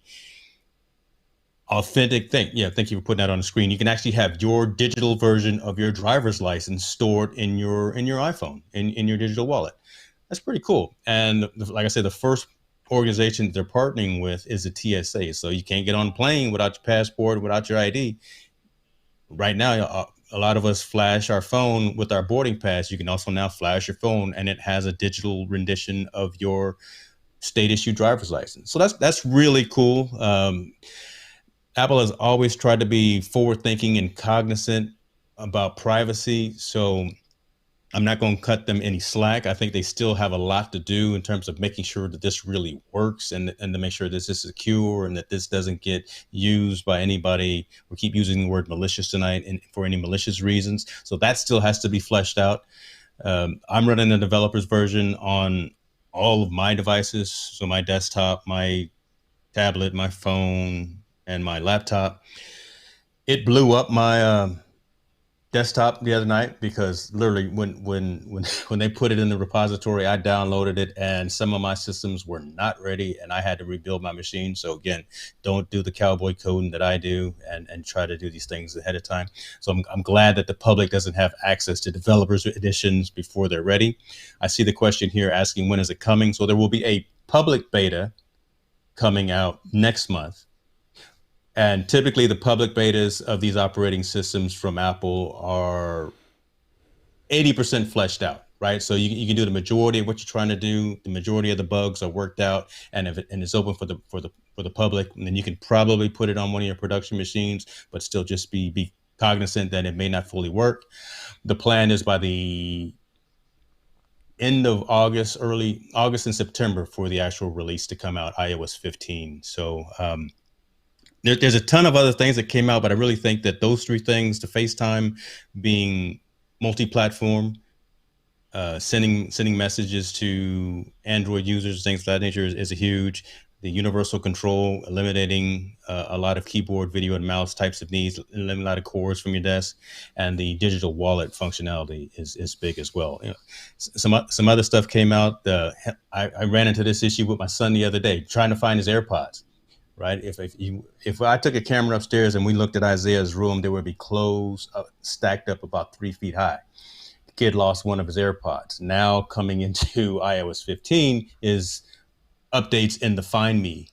authentic thing. Yeah, thank you for putting that on the screen. You can actually have your digital version of your driver's license stored in your iPhone, in your digital wallet. That's pretty cool. And like I said, the first organization they're partnering with is the TSA. So you can't get on a plane without your passport, without your ID. Right now, a lot of us flash our phone with our boarding pass. You can also now flash your phone, and it has a digital rendition of your state issued driver's license. So that's really cool. Apple has always tried to be forward thinking and cognizant about privacy. So I'm not going to cut them any slack. I think they still have a lot to do in terms of making sure that this really works, and to make sure this is secure and that this doesn't get used by anybody. We keep using the word malicious tonight and for any malicious reasons. So that still has to be fleshed out. I'm running the developer's version on all of my devices. So my desktop, my tablet, my phone, and my laptop. It blew up my desktop the other night because literally when they put it in the repository, I downloaded it and some of my systems were not ready and I had to rebuild my machine. So again, don't do the cowboy coding that I do and try to do these things ahead of time. So I'm glad that the public doesn't have access to developers editions before they're ready. I see the question here asking when is it coming? So there will be a public beta coming out next month. And typically, the public betas of these operating systems from Apple are 80% fleshed out, right? So you can do the majority of what you're trying to do. The majority of the bugs are worked out, and if and it's open for the public, and then you can probably put it on one of your production machines, but still just be cognizant that it may not fully work. The plan is by the end of August, early August and September for the actual release to come out, iOS 15. So there's a ton of other things that came out, but I really think that those three things, the FaceTime being multi-platform, sending messages to Android users, things of that nature is a huge. The universal control, eliminating a lot of keyboard, video, and mouse types of needs, eliminating a lot of cords from your desk, and the digital wallet functionality is big as well. You know, some other stuff came out. I ran into this issue with my son the other day, trying to find his AirPods. Right, if I took a camera upstairs and we looked at Isaiah's room, there would be clothes stacked up about 3 feet high. The kid lost one of his AirPods. Now coming into iOS 15 is updates in the Find Me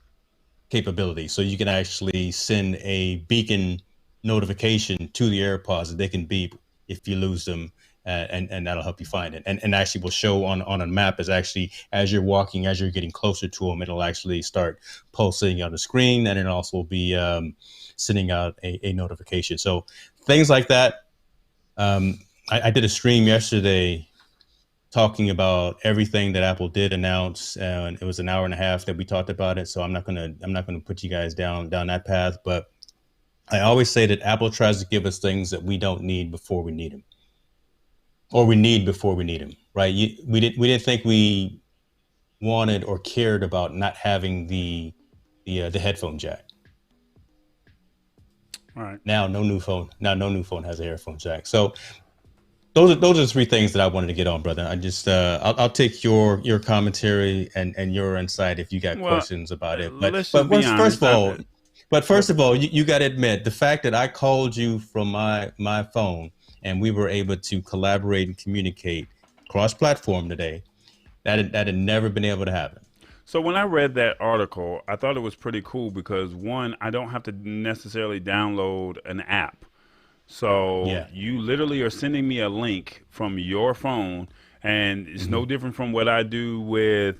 capability. So you can actually send a beacon notification to the AirPods that they can beep if you lose them. And that'll help you find it. And actually will show on a map as actually, as you're walking, as you're getting closer to them, it'll actually start pulsing on the screen. And it'll also be sending out a notification. So things like that. I did a stream yesterday talking about everything that Apple did announce, and it was an hour and a half that we talked about it. So I'm not gonna put you guys down that path. But I always say that Apple tries to give us things that we don't need before we need them, or we need before we need them. Right? We didn't think we wanted or cared about not having the headphone jack. All right. Now no new phone has a headphone jack. So those are the three things that I wanted to get on, brother. I just I'll take your commentary and your insight if you got Well, questions about it. let's just be First honest. of all, you got to admit the fact that I called you from my phone and we were able to collaborate and communicate cross-platform today. That had never been able to happen. So when I read that article, I thought it was pretty cool because one, I don't have to necessarily download an app. So Yeah. you literally are sending me a link from your phone, and it's no different from what I do with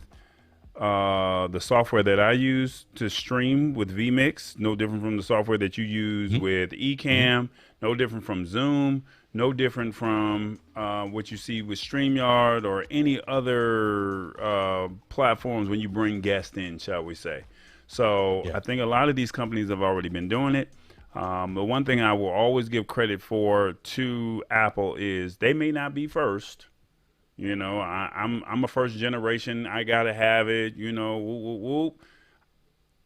the software that I use to stream with vMix. No different from the software that you use with Ecamm. No different from Zoom. No different from what you see with StreamYard or any other platforms when you bring guests in, shall we say. So Yeah. I think a lot of these companies have already been doing it. The one thing I will always give credit for to Apple is they may not be first. You know, I'm a first generation. I gotta have it. You know, whoop, whoop, whoop.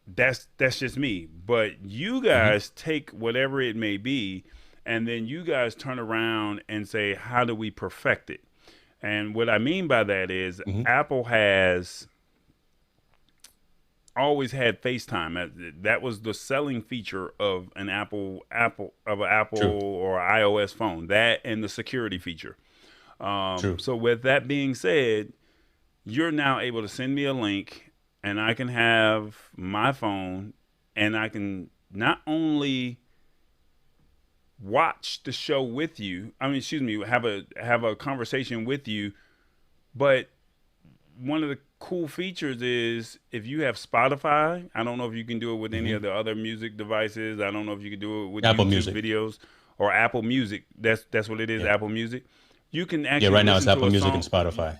That's just me. But you guys take whatever it may be, and then you guys turn around and say, how do we perfect it? And what I mean by that is Apple has always had FaceTime. That was the selling feature of an Apple True. or iOS phone. That and the security feature. True. So with that being said, you're now able to send me a link, and I can have my phone, and I can not only watch the show with you. I mean, excuse me, have a conversation with you, but one of the cool features is if you have Spotify. I don't know if you can do it with any of the other music devices. I don't know if you can do it with Apple YouTube Music. videos or Apple Music. That's what it is. Yeah. Apple Music. You can Yeah. actually Right now it's listen to Apple a Music song. and Spotify.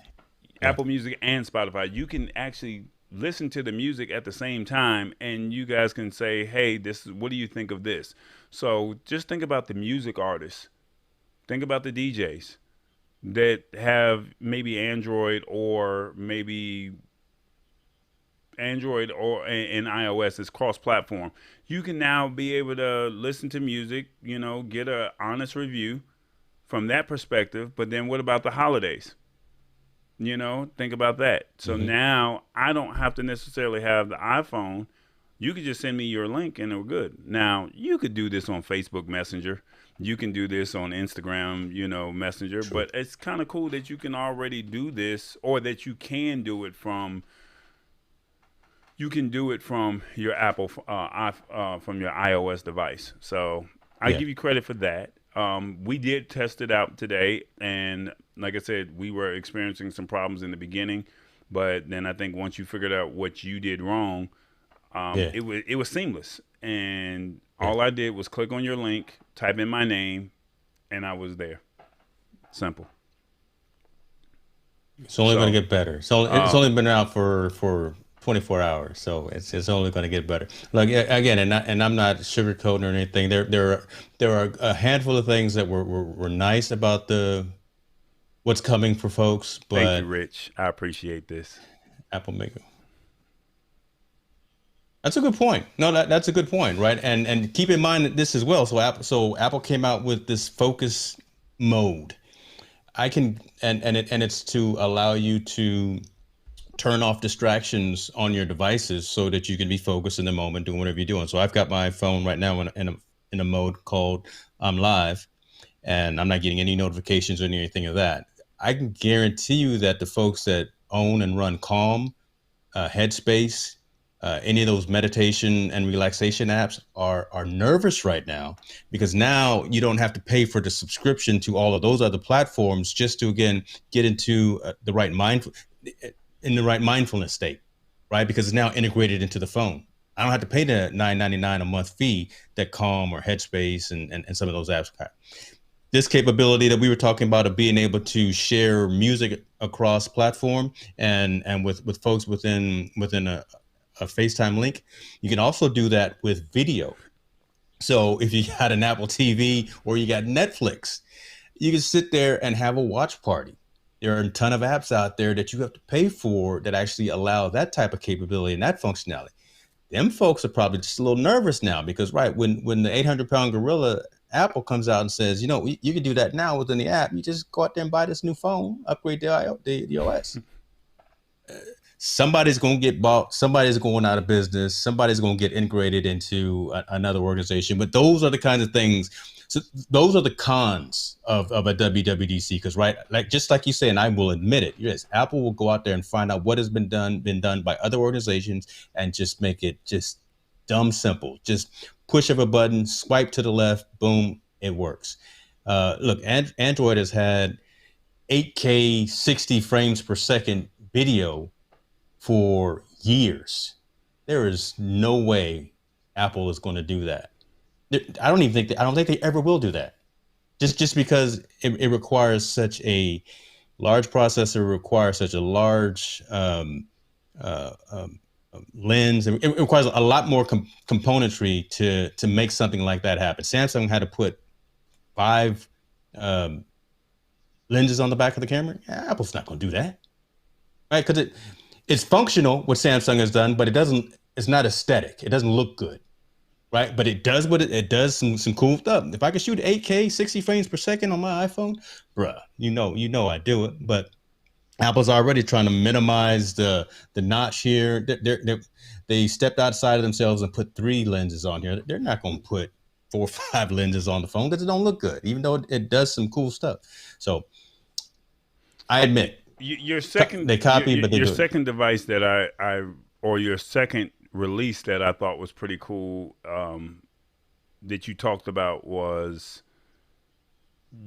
Yeah. Apple Music and Spotify. You can actually listen to the music at the same time, and you guys can say, "Hey, this is what do you think of this?" So just think about the music artists. Think about the DJs that have maybe Android or in iOS is cross-platform. You can now be able to listen to music, you know, get a honest review, from that perspective. But then what about the holidays? Think about that. So Hmm. now I don't have to necessarily have the iPhone. You could just send me your link and we're good. Now, you could do this on Facebook Messenger. You can do this on Instagram, Messenger. True. But it's kind of cool that you can already do this, or that you can do it from your from your iOS device. So I Yeah. give you credit for that. We did test it out today, and like I said, we were experiencing some problems in the beginning, but then I think once you figured out what you did wrong, Yeah. it was seamless. And Yeah. all I did was click on your link, type in my name, and I was there. Simple. It's only going So, to get better. So it's uh, only been out for 24 hours, so it's only going to get better. Like again, I'm not sugarcoating or anything. There are a handful of things that were nice about the what's coming for folks, Thank you, but Rich. I appreciate this. Apple make that's a good point. No, that's a good point, right? And keep in mind that this as well. So Apple came out with this focus mode. I can and it's to allow you to turn off distractions on your devices so that you can be focused in the moment doing whatever you're doing. So I've got my phone right now in a mode called I'm live, and I'm not getting any notifications or anything of that. I can guarantee you that the folks that own and run Calm, Headspace, any of those meditation and relaxation apps are nervous right now, because now you don't have to pay for the subscription to all of those other platforms just to again get into the right mindfulness state, right? Because it's now integrated into the phone. I don't have to pay the $9.99 a month fee that Calm or Headspace and some of those apps have. This capability that we were talking about of being able to share music across platform and with folks within a FaceTime link, you can also do that with video. So if you got an Apple TV or you got Netflix, you can sit there and have a watch party. There are a ton of apps out there that you have to pay for that actually allow that type of capability and that functionality. Them folks are probably just a little nervous now because, right, when the 800-pound gorilla Apple comes out and says, you can do that now within the app, you just go out there and buy this new phone, upgrade the OS. Somebody's going to get bought, somebody's going out of business, somebody's going to get integrated into another organization. But those are the kinds of things. So those are the cons of a WWDC, because right, just like you say, and I will admit it, yes, Apple will go out there and find out what has been done by other organizations and just make it just dumb simple. Just push of a button, swipe to the left, boom, it works. Look, Android has had 8K 60 frames per second video for years. There is no way Apple is going to do that. I don't think they ever will do that. Just because it requires such a large processor, requires such a large lens. It requires a lot more componentry to make something like that happen. Samsung had to put 5 lenses on the back of the camera. Apple's not going to do that, right? Because it's functional what Samsung has done, but it's not aesthetic. It doesn't look good, right? But it does it does some cool stuff. If I could shoot 8K 60 frames per second on my iPhone, bruh, I do it. But Apple's already trying to minimize the notch here. They stepped outside of themselves and put 3 lenses on here. They're not going to put 4 or 5 lenses on the phone because it don't look good, even though it does some cool stuff. So I admit your second they copy, but they your do it. second device that I or your second release that I thought was pretty cool, that you talked about, was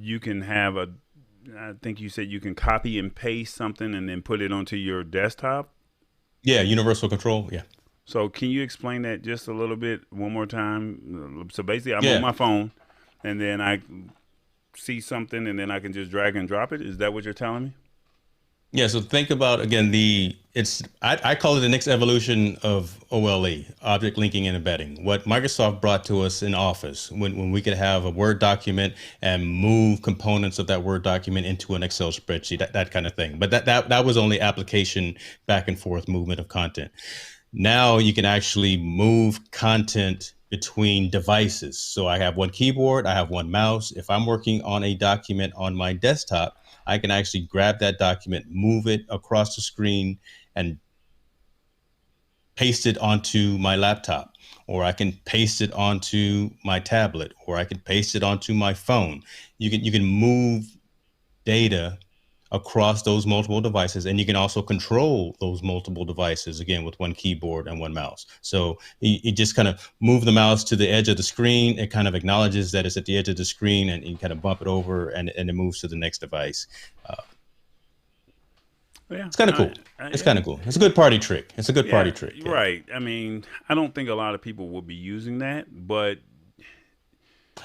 you can have a I think you said you can copy and paste something and then put it onto your desktop. Yeah, universal control. Yeah. So can you explain that just a little bit one more time? So basically, I'm on Yeah. my phone, and then I see something, and then I can just drag and drop it. Is that what you're telling me? Yeah, so think about again I call it the next evolution of OLE, object linking and embedding. What Microsoft brought to us in Office when we could have a Word document and move components of that Word document into an Excel spreadsheet, that kind of thing. But that was only application back and forth movement of content. Now you can actually move content between devices. So I have one keyboard, I have one mouse. If I'm working on a document on my desktop, I can actually grab that document, move it across the screen, and paste it onto my laptop, or I can paste it onto my tablet, or I can paste it onto my phone. You can move data across those multiple devices, and you can also control those multiple devices again with one keyboard and one mouse. So you just kind of move the mouse to the edge of the screen. It kind of acknowledges that it's at the edge of the screen, and you kind of bump it over, and it moves to the next device. uh, Yeah, it's kind of cool. It's yeah, kind of cool. It's a good party trick. It's a good yeah. party trick. Yeah. Right. I mean, I don't think a lot of people will be using that, but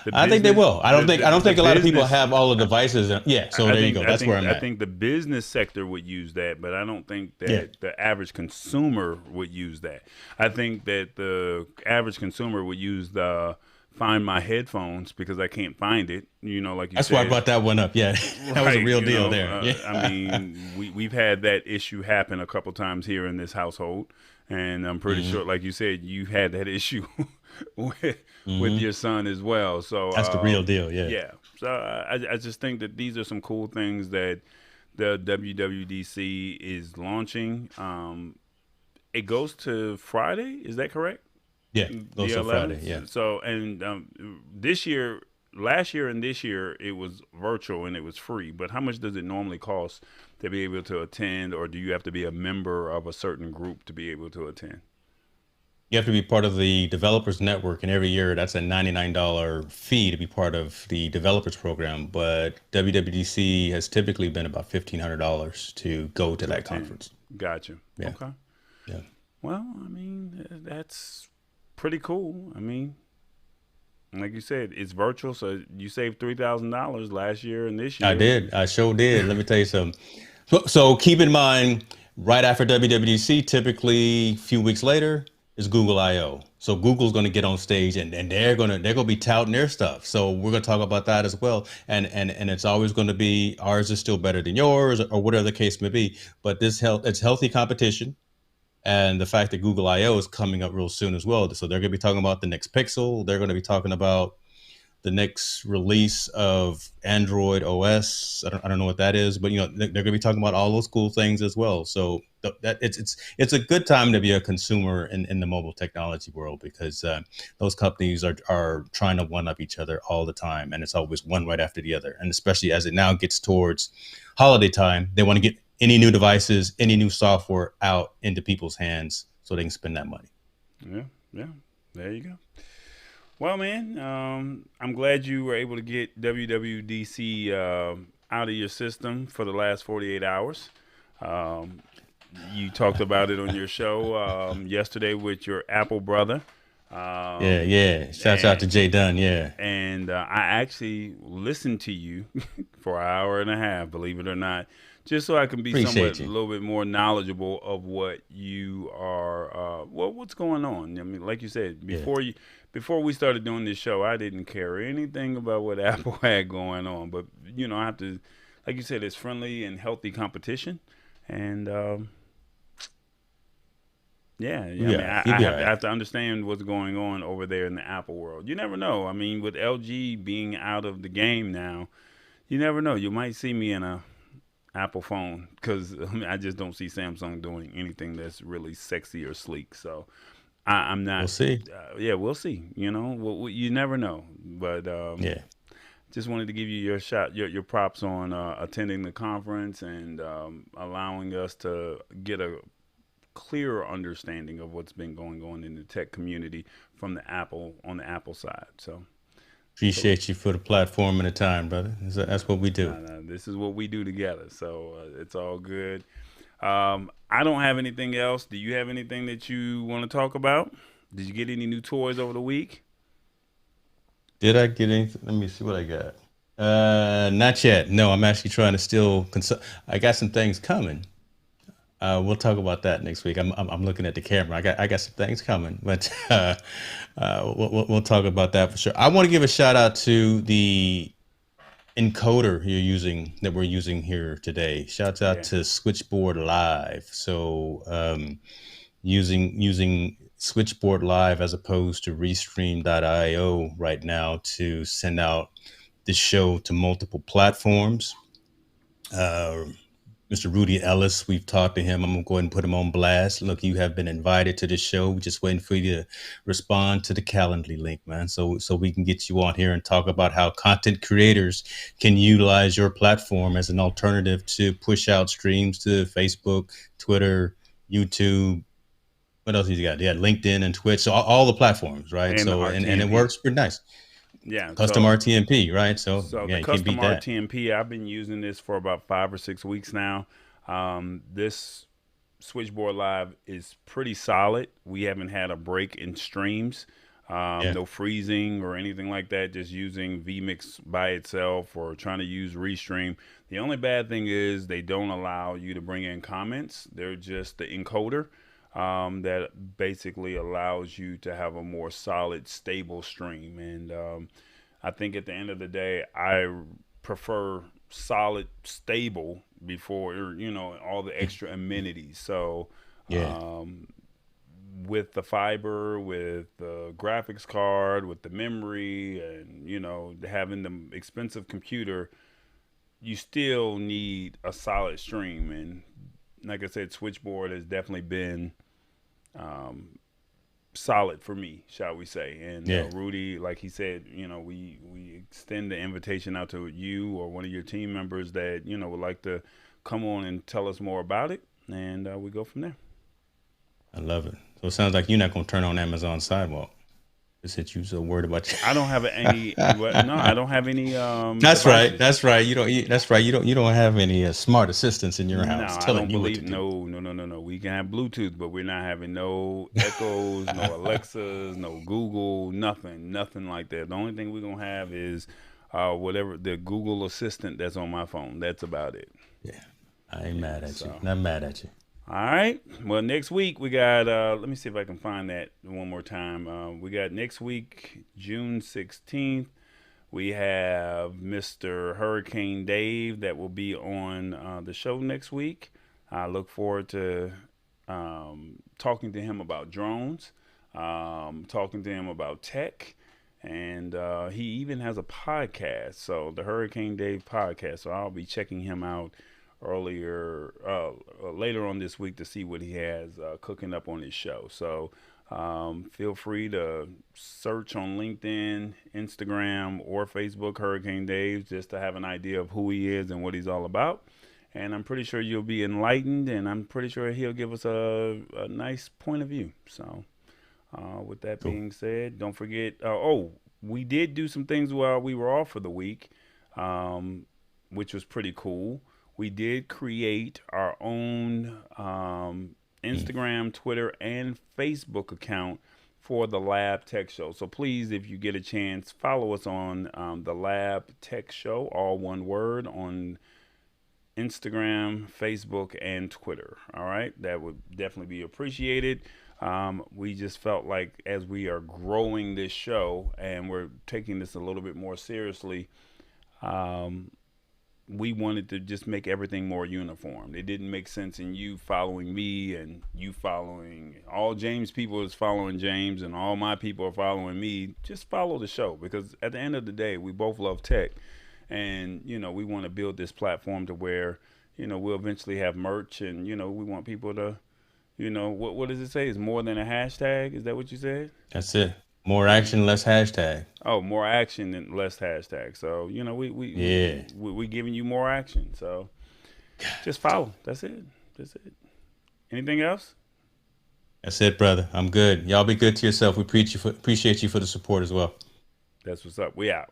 the I think they business, will. I don't the think a lot of people business. have all the devices. Yeah. So there you go. That's where I'm I at. think the business sector would use that, but I don't think Yeah. that the average consumer would use that. I think that the average consumer would use the find my headphones because I can't find it. You know, like you That's why I said, brought that one up. Yeah. That was a right? real deal there. Yeah. I mean, we've had that issue happen a couple times here in this household, and I'm pretty Hmm. sure, like you said, you had that issue with Hmm. your son as well. So That's the real deal. Yeah. yeah, so I just think that these are some cool things that the WWDC is launching. It goes to Friday, is that correct? Yeah. The Goes till Friday. 11th. Yeah. So, and this year, last year and this year, it was virtual and it was free. But how much does it normally cost to be able to attend, or do you have to be a member of a certain group to be able to attend? You have to be part of the developers network, and every year that's a $99 fee to be part of the developers program. But WWDC has typically been about $1,500 to go to To that attend. conference. Gotcha. Yeah. Okay. Yeah. Well, I mean, that's pretty cool. I mean, like you said, it's virtual, so you saved $3,000 last year and this I year. did. I sure did. Let me tell you something. So keep in mind, right after WWDC, typically a few weeks later is Google I/O. So Google's going to get on stage, and they're gonna be touting their stuff. So we're going to talk about that as well. And it's always going to be ours is still better than yours, or whatever the case may be. But it's healthy competition, and the fact that Google I/O is coming up real soon as well. So they're going to be talking about the next Pixel. They're going to be talking about the next release of Android OS. I don't know what that is, but they're going to be talking about all those cool things as well. So that it's a good time to be a consumer in the mobile technology world, because those companies are trying to one up each other all the time, and it's always one right after the other. And especially as it now gets towards holiday time, they want to get any new devices, any new software out into people's hands so they can spend that money. Yeah, yeah. There you go. Well, man, I'm glad you were able to get WWDC out of your system for the last 48 hours. Um, you talked about it on your show yesterday with your Apple brother. Yeah, Um, yeah. Shouts out to and Jay Dunn. Yeah. I actually listened to you for an hour and a half, believe it or not, just so I can be somewhat Appreciate a you. little bit more knowledgeable of what you are, what's going on. I mean, like you said, Yeah. before we started doing this show, I didn't care anything about what Apple had going on, but I have to, like you said, it's friendly and healthy competition, and yeah, You'll yeah. I be mean, all right. You'll be all I right. have to understand what's going on over there in the Apple world. You never know. I mean, with LG being out of the game now, you never know. You might see me in a Apple phone because I just don't see Samsung doing anything that's really sexy or sleek. So I'm We'll not. see. Yeah, we'll see. You never know. But Yeah. just wanted to give you your shot, your props on attending the conference and allowing us to get a clearer understanding of what's been going on in the tech community from the Apple on the Apple side. So Appreciate you for the platform and the time, brother. That's what we do. no, no, this is what we do together. So it's all good. I don't have anything else. Do you have anything that you want to talk about? Did you get any new toys over the week? Did I get anything? Let me see what I got. Not yet. No, I'm actually trying to still I got some things coming. We'll talk about that next week. I'm looking at the camera. I got some things coming, but we'll talk about that for sure. I want to give a shout out to the encoder we're using here today. Shouts out Yeah. to Switchboard Live. So using Switchboard Live as opposed to Restream.io right now to send out the show to multiple platforms. Uh, Mr. Rudy Ellis, we've talked to him. I'm going to go ahead and put him on blast. Look, you have been invited to the show. We're just waiting for you to respond to the Calendly link, man. So we can get you on here and talk about how content creators can utilize your platform as an alternative to push out streams to Facebook, Twitter, YouTube. What else he's got? Yeah, LinkedIn and Twitch. So all the platforms, right? And the So and it RTMP. works pretty nice. Yeah. Custom RTMP, right? So So yeah, the you can't custom beat that. RTMP, I've been using this for about 5 or 6 weeks now. This Switchboard Live is pretty solid. We haven't had a break in streams, Yeah. no freezing or anything like that. Just using vMix by itself or trying to use Restream. The only bad thing is they don't allow you to bring in comments. They're just the encoder that basically allows you to have a more solid, stable stream. And I think at the end of the day, I prefer solid, stable before all the extra amenities. So Yeah. um, with the fiber, with the graphics card, with the memory, and having the expensive computer, you still need a solid stream. And like I said, Switchboard has definitely been um, solid for me, shall we say. And Yeah. Rudy, like he said, we extend the invitation out to you or one of your team members that would like to come on and tell us more about it, and we go from there. I love it. So it sounds like you're not going to turn on Amazon Sidewalk. Just hit you so worried about you. I don't have any. No, I don't have any. That's right. Devices. That's right. That's right. You don't have any smart assistants in your No, house I telling don't you what believe. to do. No. We can have Bluetooth, but we're not having no Echoes, no Alexas, no Google, nothing like that. The only thing we're gonna have is whatever the Google Assistant that's on my phone. That's about it. Yeah, I ain't mad at you. So. Not mad at you. All right. Well, next week we got. Let me see if I can find that one more time. We got next week, June 16th. We have Mr. Hurricane Dave that will be on the show next week. I look forward to talking to him about drones, talking to him about tech, and he even has a podcast. So the Hurricane Dave podcast. So I'll be checking him out later on this week to see what he has cooking up on his show. So feel free to search on LinkedIn, Instagram, or Facebook Hurricane Dave just to have an idea of who he is and what he's all about. And I'm pretty sure you'll be enlightened, and I'm pretty sure he'll give us a nice point of view. So with that Cool. being said, don't forget, we did do some things while we were off for the week, which was pretty cool. We did create our own Instagram, Twitter, and Facebook account for the Lab Tech Show. So please, if you get a chance, follow us on the Lab Tech Show, all one word, on Instagram, Facebook, and Twitter. All right, that would definitely be appreciated. We just felt like as we are growing this show and we're taking this a little bit more seriously, we wanted to just make everything more uniform. It didn't make sense in you following me and you following all James people is following James and all my people are following me. Just follow the show, because at the end of the day, we both love tech, and we want to build this platform to where we'll eventually have merch, and we want people to what does it say? It's more than a hashtag. Is that what you said? That's it. More action, less hashtag. Oh, more action and less hashtag. So Yeah. we giving you more action. So just follow. That's it. That's it. Anything else? That's it, brother. I'm good. Y'all be good to yourself. We appreciate you for the support as well. That's what's up. We out.